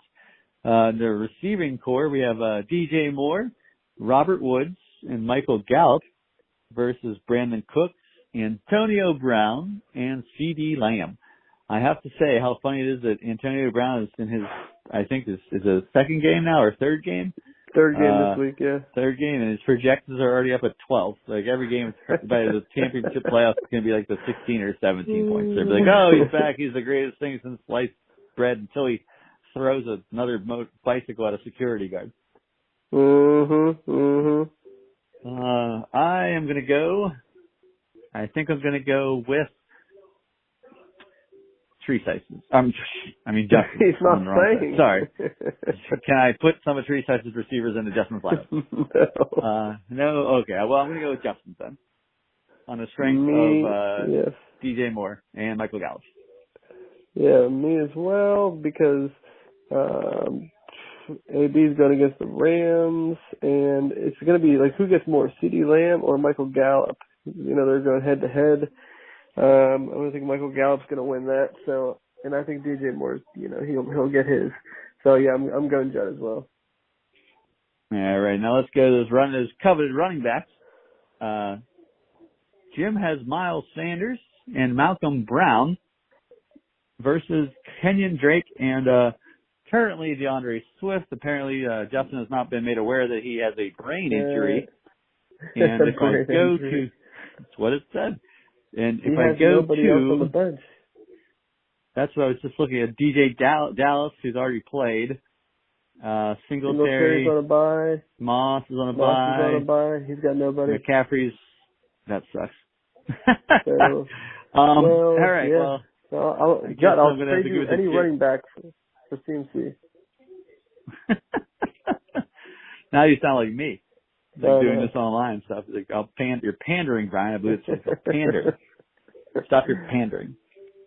The receiving core, we have DJ Moore, Robert Woods, and Michael Gallup versus Brandon Cooks, Antonio Brown, and C.D. Lamb. I have to say how funny it is that Antonio Brown is in his, I think, is a second game now or third game? Third game this week, yeah. Third game, and his projections are already up at 12. Like every game by the championship playoffs is going to be like the 16 or 17 points. They'll be like, oh, he's back. He's the greatest thing since sliced bread until he throws another bicycle at a security guard. I am going to go, I think I'm going to go with Tree Sices. Justin. He's not saying. Sorry. Can I put some of Tree Sices receivers into Justin's lineup? No. Okay. Well, I'm going to go with Justin then. On the strength of DJ Moore and Michael Gallup. Yeah, me as well, because AB's going against the Rams, and it's going to be like who gets more, CeeDee Lamb or Michael Gallup? You know, they're going head to head. I'm going to think Michael Gallup's going to win that. So, and I think DJ Moore's, he'll get his. So yeah, I'm going Judd as well. All right, now let's go to those coveted running backs. Jim has Miles Sanders and Malcolm Brown. versus Kenyon Drake and currently DeAndre Swift. Apparently, Justin has not been made aware that he has a brain injury. And if I go to, that's what it said. And if I go nobody else on the to, bench. that's what I was just looking at. DJ Dallas, who's already played. Singletary's on a bye. Moss is on a bye. Moss is on a bye. He's got nobody. McCaffrey's, that sucks. So, all right, yeah. well. So I'll trade you any running back for CMC. Now you sound like me. Like doing this online stuff. Like, you're pandering, Brian. I believe it's like pander. Stop your pandering.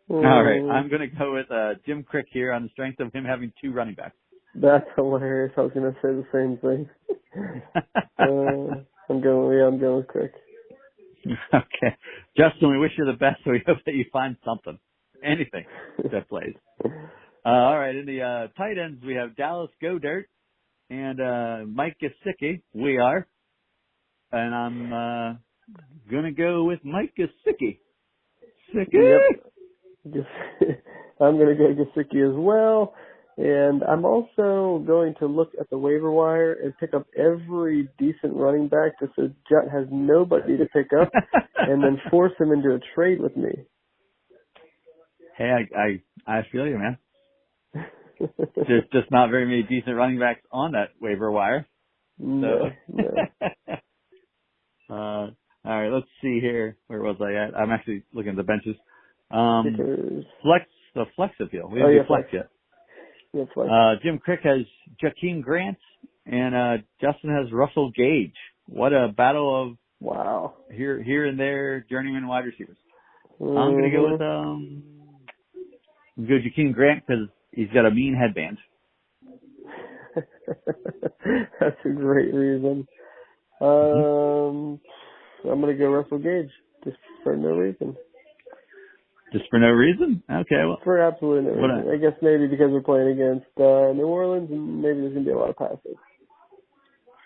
All right. I'm going to go with Jim Crick here on the strength of him having 2 running backs. That's hilarious. I was going to say the same thing. I'm going with Crick. Okay. Justin, we wish you the best, so we hope that you find something. Anything that plays. All right. In the tight ends, we have Dallas Goedert and Mike Gesicki. We are. And I'm going to go with Mike Gesicki. Yep. I'm going to go Gesicki as well. And I'm also going to look at the waiver wire and pick up every decent running back just so Jut has nobody to pick up and then force him into a trade with me. Hey, I feel you, man. There's just not very many decent running backs on that waiver wire. No. All right, let's see here. Where was I at? I'm actually looking at the benches. The flex appeal. We didn't do flex yet. Yeah, flex. Jim Crick has Jakeem Grant, and Justin has Russell Gage. What a battle of here and there journeyman wide receivers. Mm-hmm. I'm going to go with Jakeem Grant because he's got a mean headband. That's a great reason. I'm going to go Russell Gage just for no reason. Just for no reason? Okay. Well, for absolutely no reason. I guess maybe because we're playing against New Orleans and maybe there's going to be a lot of passes.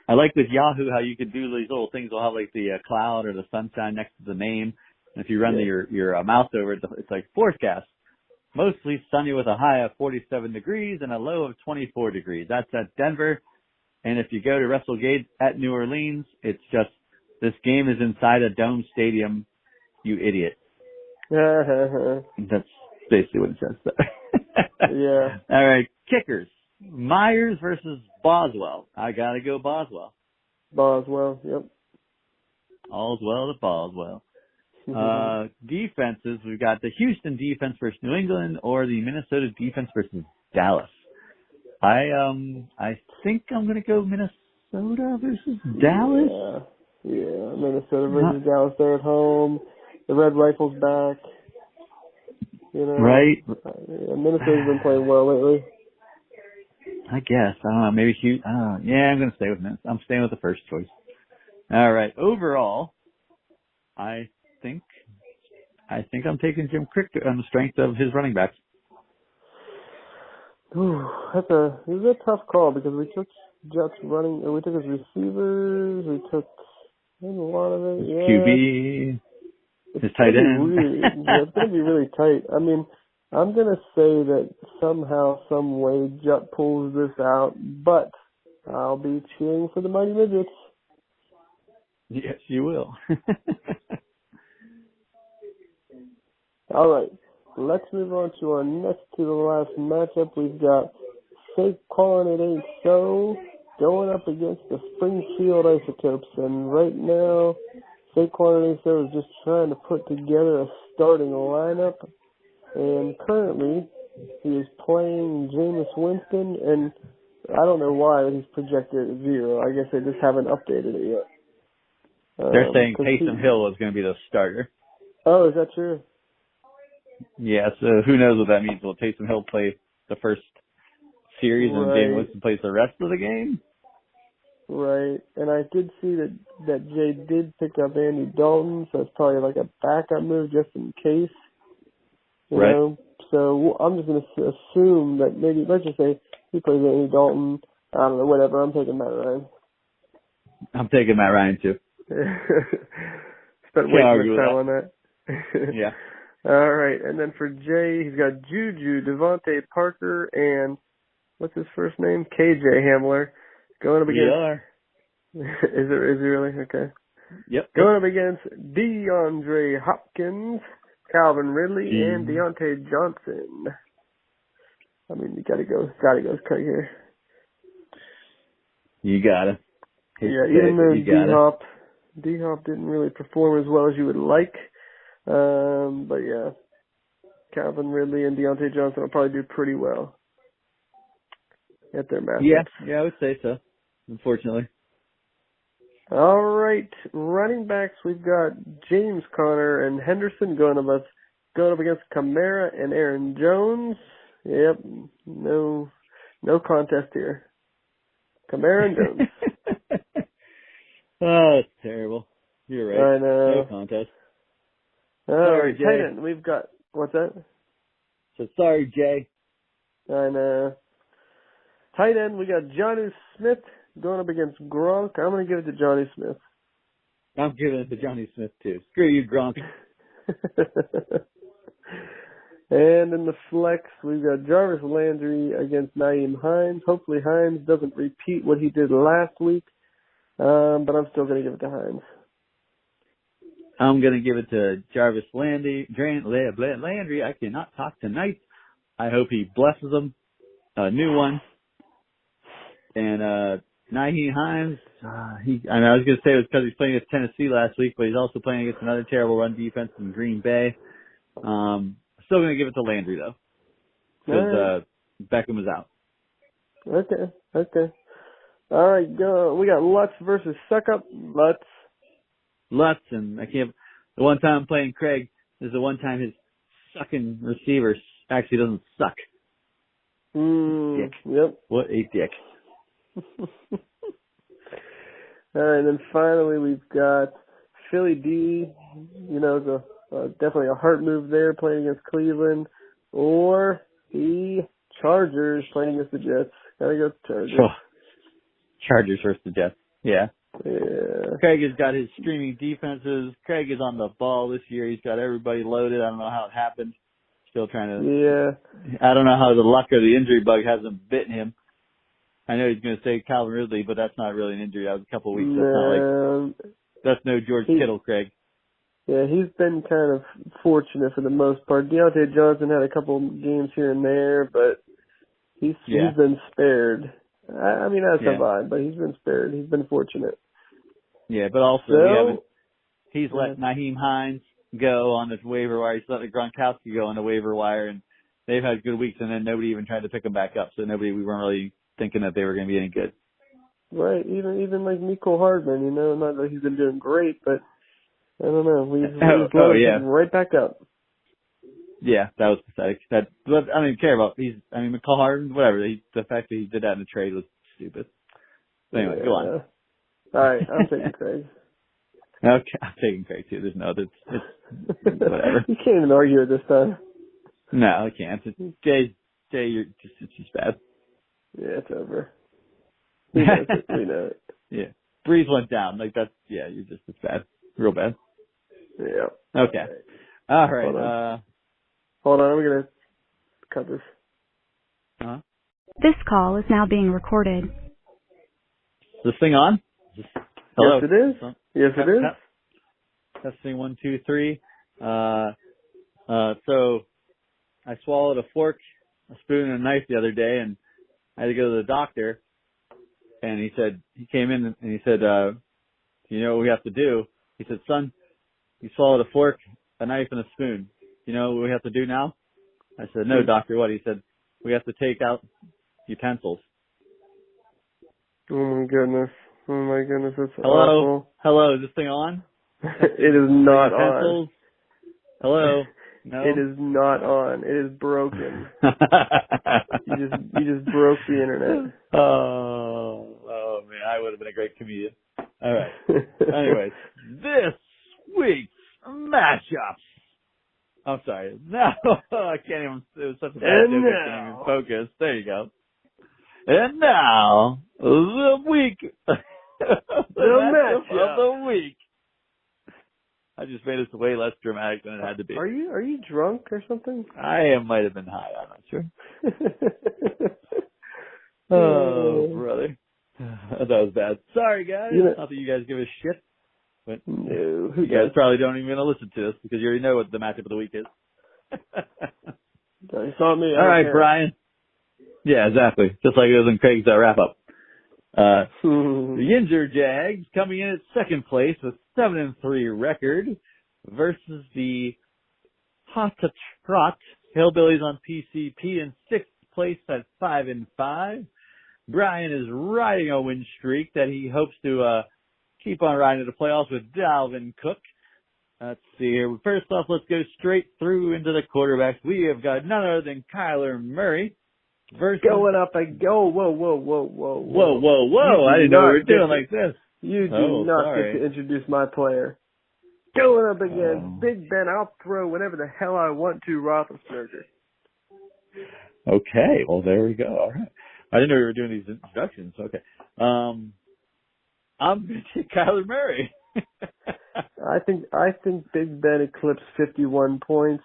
I like with Yahoo how you can do these little things. They'll have like the cloud or the sunshine next to the name. And if you run your mouse over it, it's like forecast. Mostly sunny with a high of 47 degrees and a low of 24 degrees. That's at Denver. And if you go to Russell Gage at New Orleans, it's just, this game is inside a dome stadium, you idiot. That's basically what it says. Yeah. All right, kickers. Myers versus Boswell. I got to go Boswell. Boswell, yep. All's well to Boswell. Defenses, we've got the Houston defense versus New England or the Minnesota defense versus Dallas. I think I'm going to go Minnesota versus Dallas. Yeah, Minnesota versus Dallas. They're at home. The Red Rifles back. You know, right? Minnesota's been playing well lately. I guess. I don't know. Maybe Houston. Yeah, I'm going to stay with Minnesota. I'm staying with the first choice. All right. Overall, I think I'm taking Jim Crick on the strength of his running backs. Ooh, it was a tough call because we took Jets running, and we took his receivers, we took a lot of it. Yeah. QB, his tight end. It's going to be really tight. I mean, I'm going to say that somehow, some way, Jet pulls this out, but I'll be cheering for the Mighty Midgets. Yes, you will. All right. Let's move on to our next to the last matchup. We've got Saquon It Ain't So going up against the Springfield Isotopes. And right now, Saquon It Ain't So is just trying to put together a starting lineup. And currently, he is playing Jameis Winston. And I don't know why he's projected at 0. I guess they just haven't updated it yet. They're saying Taysom Hill is going to be the starter. Oh, is that true? Yeah, so who knows what that means. Will Taysom Hill play the first series and Jameis Winston plays the rest of the game? Right. And I did see that Jay did pick up Andy Dalton, so it's probably like a backup move just in case. You know? So I'm just going to assume that maybe, let's just say he plays Andy Dalton. I don't know, whatever. I'm taking Matt Ryan. I'm taking Matt Ryan, too. Spent way too much time on that. Yeah. All right, and then for Jay, he's got Juju, Devontae Parker, and what's his first name? KJ Hamler going up against. Is it really okay? Yep. Going up against DeAndre Hopkins, Calvin Ridley, and Deontay Johnson. I mean, you gotta go Craig here. You gotta. Yeah, even though D-Hop didn't really perform as well as you would like. But yeah, Calvin Ridley and Deontay Johnson will probably do pretty well at their matchups. Yeah, I would say so, unfortunately. All right, running backs, we've got James Conner and Henderson going up against Kamara and Aaron Jones. Yep, no contest here. Kamara and Jones. Oh, it's terrible. You're right. I know. No contest. Sorry, Jay. tight end, we've got, what's that? So sorry, Jay. I know. Tight end, we got Jonnu Smith going up against Gronk. I'm going to give it to Johnny Smith. I'm giving it to Johnny Smith, too. Screw you, Gronk. And in the flex, we've got Jarvis Landry against Nyheim Hines. Hopefully Hines doesn't repeat what he did last week, but I'm still going to give it to Hines. I'm going to give it to Jarvis Landry. I cannot talk tonight. I hope he blesses him. A new one. And Nyheim Hines, I was going to say it was because he's playing against Tennessee last week, but he's also playing against another terrible run defense in Green Bay. Still going to give it to Landry, though, because Beckham is out. Okay. All right, go. We got Lutz versus Suckup. Lutz, and the one time I'm playing Craig is the one time his sucking receiver actually doesn't suck. Dick. Yep. What a dick. All right, and then finally we've got Philly D. Definitely a heart move there, playing against Cleveland, or the Chargers playing against the Jets. Gotta go Chargers. Oh, Chargers versus the Jets. Yeah. Yeah. Craig has got his streaming defenses. Craig is on the ball this year. He's got everybody loaded. I don't know how it happened. Still trying to. Yeah. I don't know how the luck or the injury bug hasn't bitten him. I know he's going to say Calvin Ridley, but that's not really an injury. That was a couple of weeks. That's no George Kittle, Craig. Yeah, he's been kind of fortunate for the most part. Deontay Johnson had a couple games here and there, but he's been spared. I mean, that's a vibe, but he's been spared. He's been fortunate. Yeah, but also he's let Nyheim Hines go on the waiver wire. He's let Gronkowski go on the waiver wire, and they've had good weeks, and then nobody even tried to pick them back up. So we weren't really thinking that they were going to be any good. Right, even like Mecole Hardman, not that he's been doing great, but I don't know. We've let him right back up. Yeah, that was pathetic. I don't even care about. Mecole Hardman, whatever. The fact that he did that in the trade was stupid. But anyway, go on. All right, I'm taking Craig. Okay, I'm taking Craig too. There's no, it's whatever. You can't even argue it this time. No, I can't. Jay, it's just bad. Yeah, it's over. We know it. Yeah. Breeze went down. It's bad. Real bad. Yeah. Okay. All right. Hold on, I'm going to cut this. Uh-huh. This call is now being recorded. Is this thing on? Hello? Yes, it is. Yes, it is. Testing 1, 2, 3. So I swallowed a fork, a spoon, and a knife the other day, and I had to go to the doctor. And he came in and he said, you know what we have to do? He said, son, you swallowed a fork, a knife, and a spoon. You know what we have to do now? I said, no, doctor, what? He said, we have to take out utensils. Oh my goodness, it's Hello? awful. Hello, is this thing on? It is not on. Hello? No? It is not on. It is broken. You just broke the internet. Oh man, I would have been a great comedian. All right. Anyways, this week's matchups. I'm sorry. No, I can't even. It was such a bad joke. I can't even focus. There you go. And now the week, the matchup of the week. I just made it way less dramatic than it had to be. Are you drunk or something? I might have been high. I'm not sure. Oh, brother. That was bad. Sorry, guys. Not that you guys give a shit. But no. You guys probably don't even want to listen to this because you already know what the matchup of the week is. It's not me. All right, Brian. Yeah, exactly. Just like it was in Craig's wrap-up. The Yinzer Jags coming in at second place with 7-3 record versus the Hota Trot Hillbillies on PCP in sixth place at 5-5. Brian is riding a win streak that he hopes to keep on riding to the playoffs with Dalvin Cook. Let's see here. First off, let's go straight through into the quarterbacks. We have got none other than Kyler Murray versus... Going up and go. Whoa. Whoa. I didn't know we were doing like this. You do not get to introduce my player. Going up against Big Ben. I'll throw whenever the hell I want to, Roethlisberger. Okay. Well, there we go. All right. I didn't know we were doing these introductions. Okay. I'm going to take Kyler Murray. I think Big Ben eclipsed 51 points.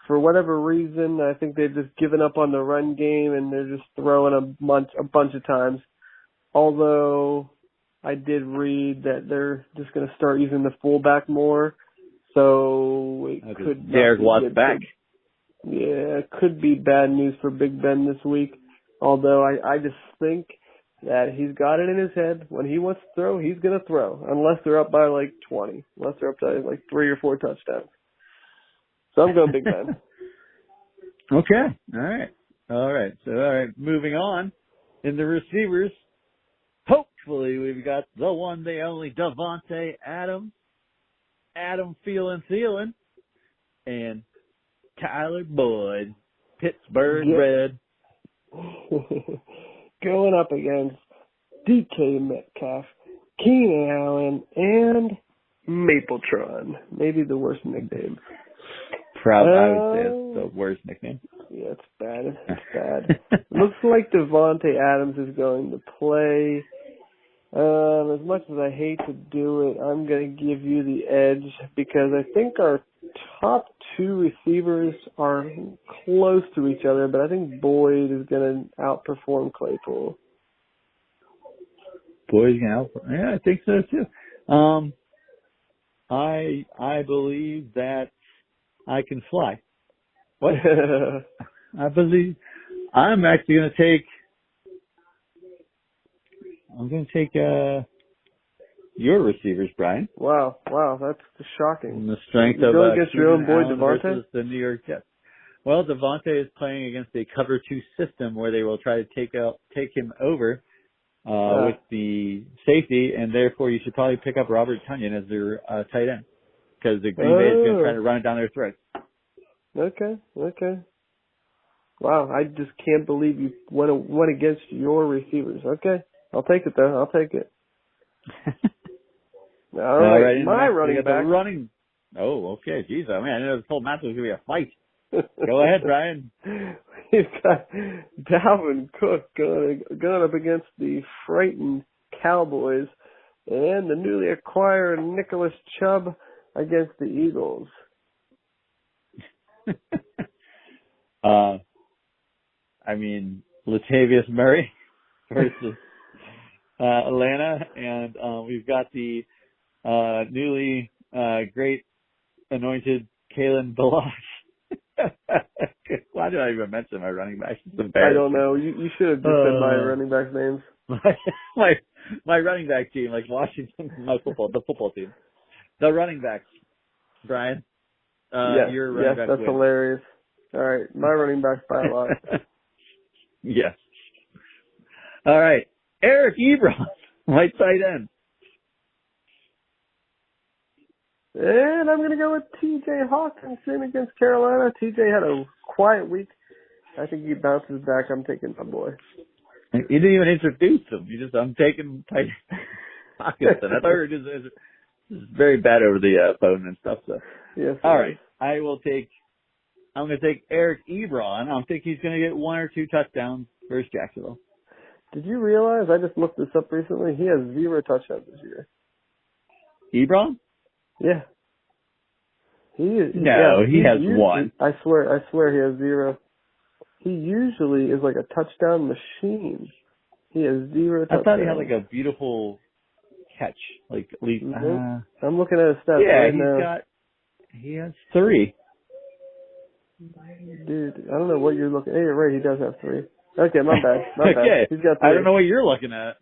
For whatever reason, I think they've just given up on the run game and they're just throwing a bunch of times. Although I did read that they're just going to start using the fullback more, so it could Derek Watt's back. Yeah, it could be bad news for Big Ben this week. Although I just think that he's got it in his head. When he wants to throw, he's going to throw. Unless they're up by like 20. Unless they're up to like 3 or 4 touchdowns. So I'm going Big Ben. Okay. All right. Moving on. In the receivers, hopefully we've got the one, the only Davante Adams. Adam Thielen. And Tyler Boyd. Pittsburgh Red. Going up against DK Metcalf, Keenan Allen, and Mapletron. Maybe the worst nickname. I would say it's the worst nickname. Yeah, it's bad. Looks like Davante Adams is going to play. As much as I hate to do it, I'm going to give you the edge because I think our top 2 receivers are close to each other, but I think Boyd is going to outperform Claypool. Boyd's going to outperform? Yeah, I think so too. I believe that I can fly. What? I believe I'm actually going to take. I'm going to take your receivers, Brian. Wow, that's shocking. And the strength You're of going against your own boy, Allen Davante? versus the New York Jets. Well, Davante is playing against a cover 2 system where they will try to take him over with the safety, and therefore you should probably pick up Robert Tonyan as their tight end because the Green Bay is going to try to run it down their throats. Okay. Wow, I just can't believe you went against your receivers. Okay, I'll take it though. I'll take it. All right. My running back. Oh, okay. Jeez, I know this whole match was going to be a fight. Go ahead, Brian. We've got Dalvin Cook going up against the frightened Cowboys and the newly acquired Nicholas Chubb against the Eagles. Latavius Murray versus Atlanta, and we've got the newly great anointed Kalen Balash. Why did I even mention my running backs? I don't know. You should have just said my running backs' names. my running back team, like Washington, the football team. The running backs, Brian. Your running back that's wins. hilarious. All right, my running backs by a lot. Yes. All right, Eric Ebron, my tight end. And I'm going to go with T.J. Hawkinson against Carolina. T.J. had a quiet week. I think he bounces back. I'm taking my boy. You didn't even introduce him. I'm taking tight Hawkinson. I thought we were just very bad over the phone and stuff. So. Yes. All right. I'm going to take Eric Ebron. I think he's going to get 1 or 2 touchdowns versus Jacksonville. Did you realize, I just looked this up recently, he has 0 touchdowns this year. Ebron? Yeah. He has one. I swear he has 0. He usually is like a touchdown machine. He has 0 touchdowns. I thought he had like a beautiful catch, like at least. I'm looking at his stats right now. He has 3. Dude, I don't know what you're looking at. Hey, you're right, he does have 3. Okay, my bad. Okay. He's got 3. I don't know what you're looking at.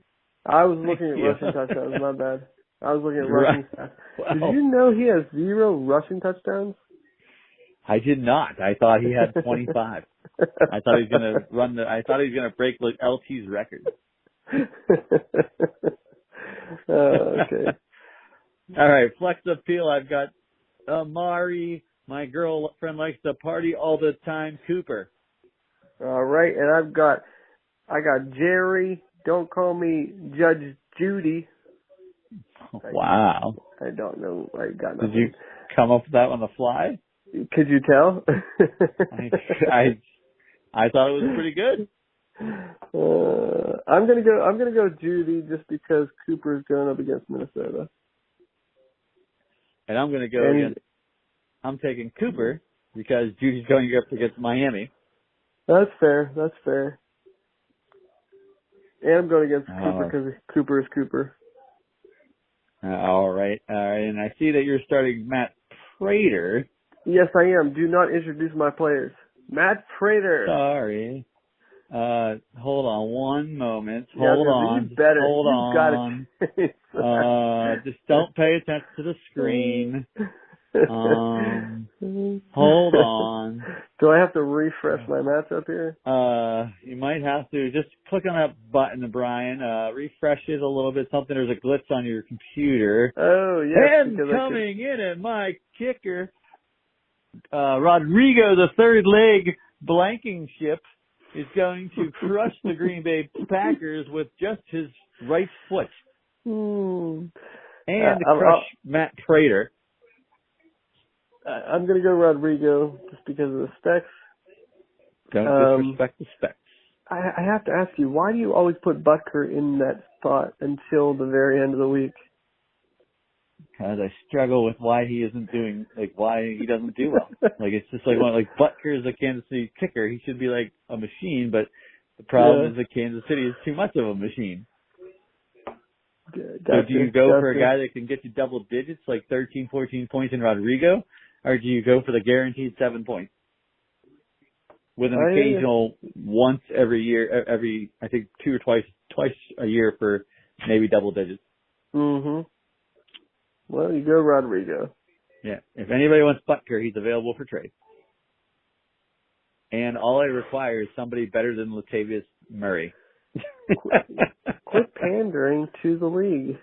I was looking at rushing touchdowns, my bad. I was looking at rushing stats. Well, did you know he has 0 rushing touchdowns? I did not. I thought he had 25. I thought he was gonna break like LT's record. Okay. All right, flex appeal. I've got Amari. My girlfriend likes to party all the time. Cooper. All right, and I got Jerry. Don't call me Judge Judy. Wow. I don't know. I got nothing. Did you come up with that on the fly? Could you tell? I thought it was pretty good. I'm gonna go Judy just because Cooper's going up against Minnesota. And I'm gonna go against. I'm taking Cooper because Judy's going up against Miami. That's fair. And I'm going against Cooper because Cooper is Cooper. All right. And I see that you're starting Matt Prater. Yes, I am. Do not introduce my players. Matt Prater. Sorry. Hold on one moment. Hold on. Just don't pay attention to the screen. Hold on. Do I have to refresh my matchup here? You might have to. Just click on that button, Brian. Refresh it a little bit. There's a glitch on your computer. Oh, yeah. And coming in at my kicker, Rodrigo, the third leg Blankenship, is going to crush the Green Bay Packers with just his right foot. And crush Matt Prater. I'm going to go Rodrigo just because of the specs. Don't disrespect the specs. I have to ask you, why do you always put Butker in that spot until the very end of the week? Because I struggle with why he doesn't do well. It's just Butker is a Kansas City kicker. He should be like a machine, but the problem is that Kansas City is too much of a machine. Gotcha, so do you go for a guy that can get you double digits, like 13, 14 points in Rodrigo, or do you go for the guaranteed 7 points? With an occasional once every year, I think 2 or twice a year for maybe double digits. Mm-hmm. Well, you go Rodrigo. Yeah. If anybody wants Butker, he's available for trade. And all I require is somebody better than Latavius Murray. Quit pandering to the league.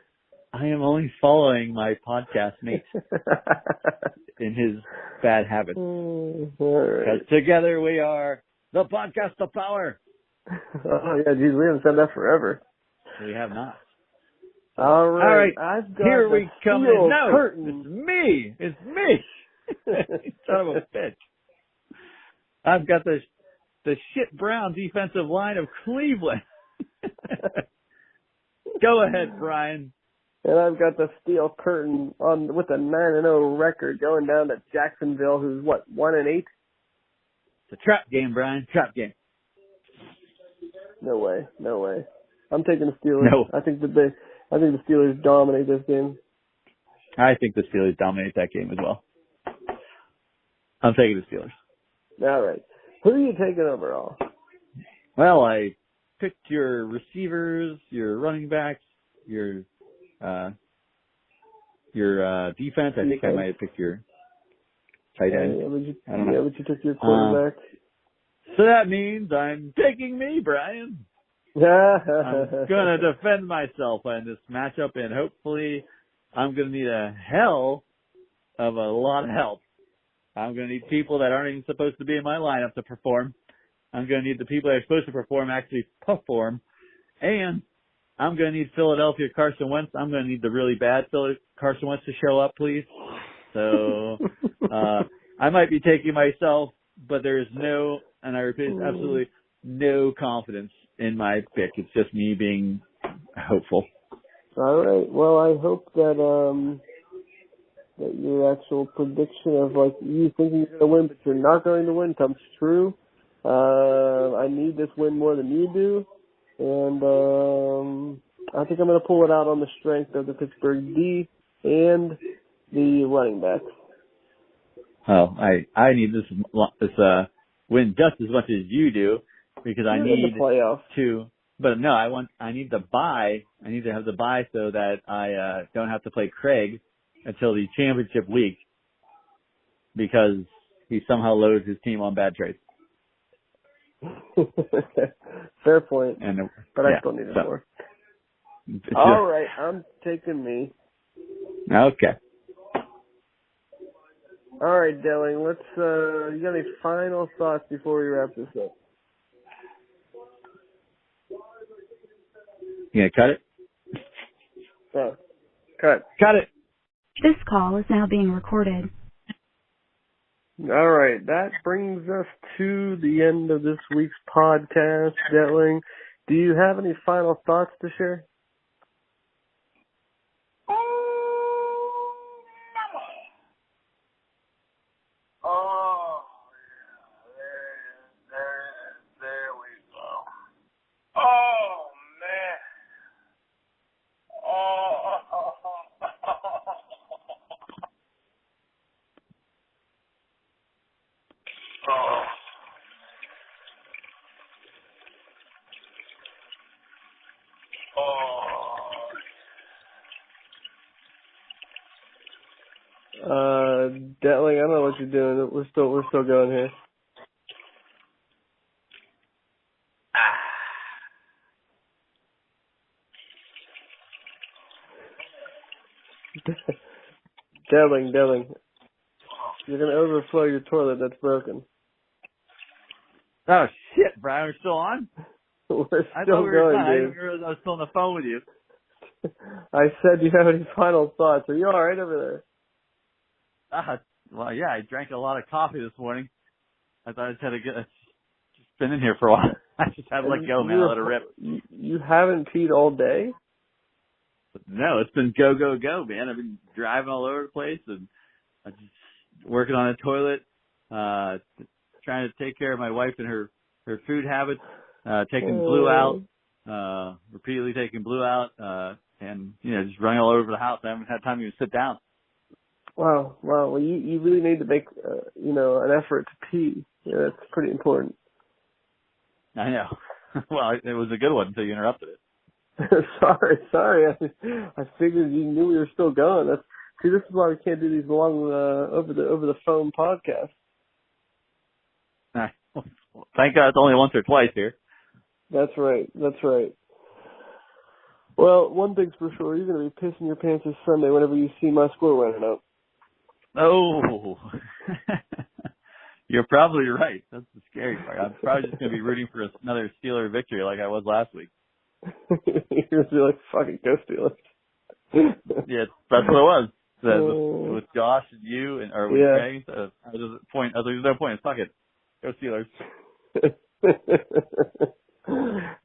I am only following my podcast mate in his bad habits. All right. Because together we are the podcast of power. Oh, yeah, geez, we haven't said that forever. We have not. All right. I've got here we come in. No, curtain. It's me. Son of a bitch. I've got the shit brown defensive line of Cleveland. Go ahead, Brian. And I've got the steel curtain with a 9-0 record going down to Jacksonville, who's 1-8. It's a trap game, Brian. Trap game. No way. I'm taking the Steelers. No. I think the Steelers dominate this game. I think the Steelers dominate that game as well. I'm taking the Steelers. All right. Who are you taking overall? Well, I picked your receivers, your running backs, your defense. I think I might have picked your tight end. I don't know. But you took your quarterback. So that means I'm taking me, Brian. I'm going to defend myself in this matchup, and hopefully I'm going to need a hell of a lot of help. I'm going to need people that aren't even supposed to be in my lineup to perform. I'm going to need the people that are supposed to perform actually perform. And I'm going to need Philadelphia Carson Wentz. I'm going to need the really bad Carson Wentz to show up, please. So I might be taking myself, but there is no, and I repeat, absolutely no confidence in my pick. It's just me being hopeful. All right. Well, I hope that that your actual prediction of like you thinking you're going to win but you're not going to win comes true. I need this win more than you do, and I think I'm going to pull it out on the strength of the Pittsburgh D and the running backs. Oh, I need this win just as much as you do because I need in the playoffs. But no, I need the bye. I need to have the bye so that I don't have to play Craig until the championship week because he somehow loads his team on bad trades. Fair point. But I still need it more. All right, I'm taking me. Okay. All right, Delling, let's, you got any final thoughts before we wrap this up? You gonna cut it? Oh, cut. Cut it. This call is now being recorded. All right, that brings us to the end of this week's podcast, Delling. Do you have any final thoughts to share? There we go. Oh, man. Oh. Delling, I don't know what you're doing. We're still going here. Delling, you're gonna overflow your toilet that's broken. Oh shit, Brian, we're still on? We're I still thought we were going, done. I dude. didn't realize I was still on the phone with you. I said, do you have any final thoughts? Are you all right over there? Well, yeah, I drank a lot of coffee this morning. I thought I just had to it's just been in here for a while. I just had to let go, man. I let it rip. You haven't peed all day? No, it's been go, go, go, man. I've been driving all over the place and I'm just working on a toilet, trying to take care of my wife and her food habits, taking Blue out, repeatedly taking Blue out, and, just running all over the house. I haven't had time to even sit down. Wow. Well, you really need to make, an effort to pee. Yeah, that's pretty important. I know. Well, it was a good one until you interrupted it. Sorry. I figured you knew we were still going. This is why we can't do these long over the phone podcasts. Thank God it's only once or twice here. That's right. Well, one thing's for sure, you're going to be pissing your pants this Sunday whenever you see my score running out. Oh, you're probably right. That's the scary part. I'm probably just going to be rooting for another Steeler victory like I was last week. You're going to be like, fucking go Steelers. Yeah, that's what it was. With Josh and you, or with Craig. I was like, there's no point. Fuck it. Go Steelers.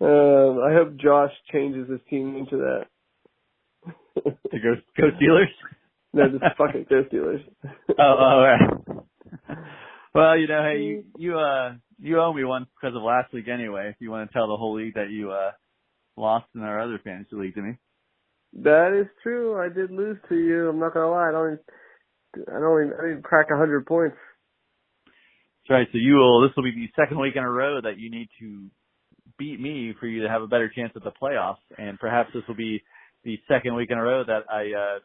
I hope Josh changes his team into that. To go Steelers? No, just fucking go Steelers. All right. Well, hey, you owe me one because of last week anyway. If you want to tell the whole league that you lost in our other fantasy league to me. That is true. I did lose to you. I'm not gonna lie. I didn't crack 100 points. That's right. So this will be the second week in a row that you need to beat me for you to have a better chance at the playoffs, and perhaps this will be the second week in a row that I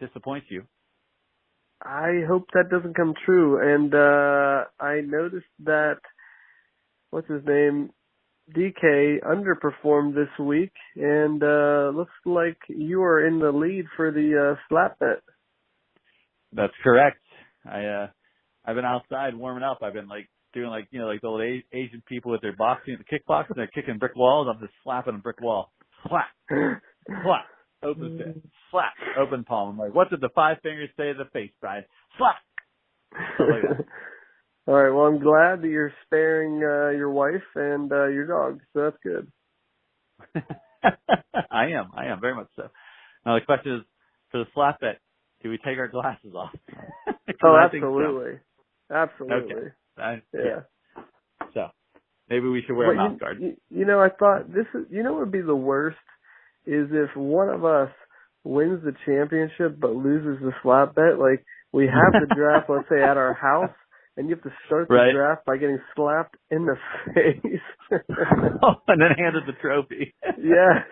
disappoint you. I hope that doesn't come true. And I noticed that what's his name, DK, underperformed this week, and looks like you are in the lead for the slap bet. That's correct. I've been outside warming up. I've been doing like the old Asian people with their boxing, the kickboxing. They're kicking brick walls. I'm just slapping a brick wall. Slap, slap, open fist, slap, open palm. I'm like, what did the five fingers say to the face, Brian? Slap. Like that. All right. Well, I'm glad that you're sparing your wife and your dog, so that's good. I am very much so. Now the question is, for the slap bet, do we take our glasses off? Oh, I think so. absolutely. Absolutely. Okay. Yeah. So maybe we should wear a mouth guard. You know, I thought this is, you know what would be the worst is if one of us wins the championship but loses the slap bet. Like, we have the draft, let's say, at our house, and you have to start the draft by getting slapped in the face. And then handed the trophy. Yes.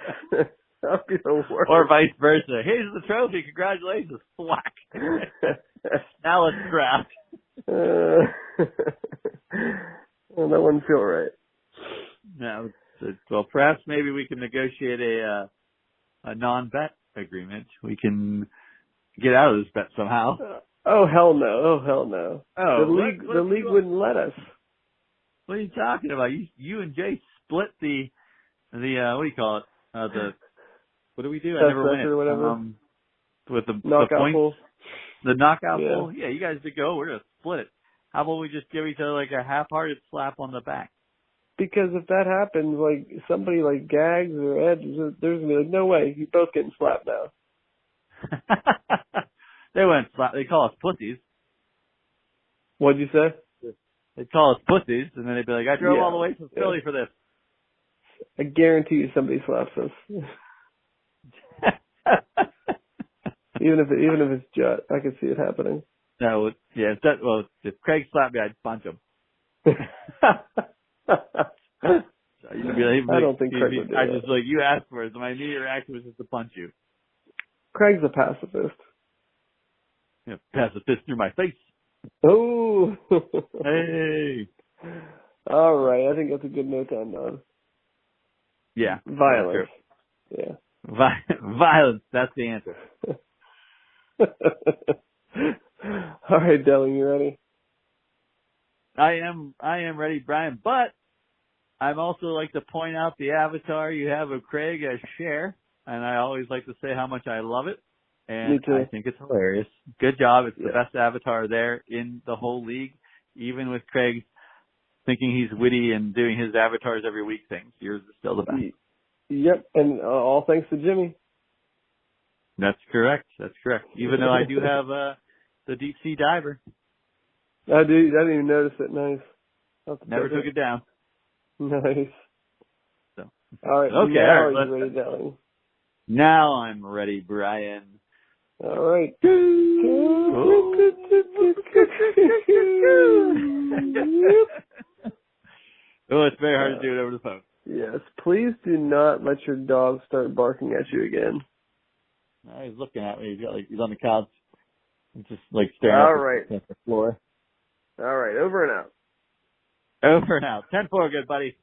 That would be the worst. Or vice versa. Here's the trophy. Congratulations. Whack. Now let's draft. Well, that wouldn't feel right. No. Well, perhaps maybe we can negotiate a non-bet agreement. We can get out of this bet somehow. Oh, hell no. Oh, hell no. Oh, the league wouldn't let us. What are you talking about? You and Jay split the what do you call it? What do we do? I never win it. Or whatever. With the knockout points, pool. The knockout pool. Yeah, you guys did go. We're gonna split it. How about we just give each other like a half-hearted slap on the back? Because if that happens, like somebody like Gags or Ed, there's gonna be like, no way, you're both getting slapped now. They went slap. They call us pussies. What'd you say? They call us pussies, and then they'd be like, I drove all the way from Philly for this. I guarantee you somebody slaps us. even if it's Jut, I could see it happening. No, yeah. If Craig slapped me, I'd punch him. So I don't think Craig would do I that. just like, you asked for it, so my immediate reaction was just to punch you. Craig's a pacifist. Yeah, pass a fist through my face. Oh. Hey. All right, I think that's a good note to end on. Yeah. Violence. Yeah. Violence. That's the answer. All right, Dylan, you ready? I am ready, Brian, but I'd also like to point out the avatar you have of Craig as Cher, and I always like to say how much I love it, and Me too. I think it's hilarious. Good job. It's the best avatar there in the whole league, even with Craig thinking he's witty and doing his avatars every week things. Yours is still the best. Yep, and all thanks to Jimmy. That's correct. Even though I do have the deep sea diver. I didn't even notice it. Nice. Never took it down. Nice. So. All right. Okay. Now all right, ready, Dylan? Now I'm ready, Brian. All right. Oh, it's very hard to do it over the phone. Yes. Please do not let your dog start barking at you again. He's looking at me. He's on the couch. He's just like staring at the floor. All right. Over and out. Over and out. 10-4, good buddy.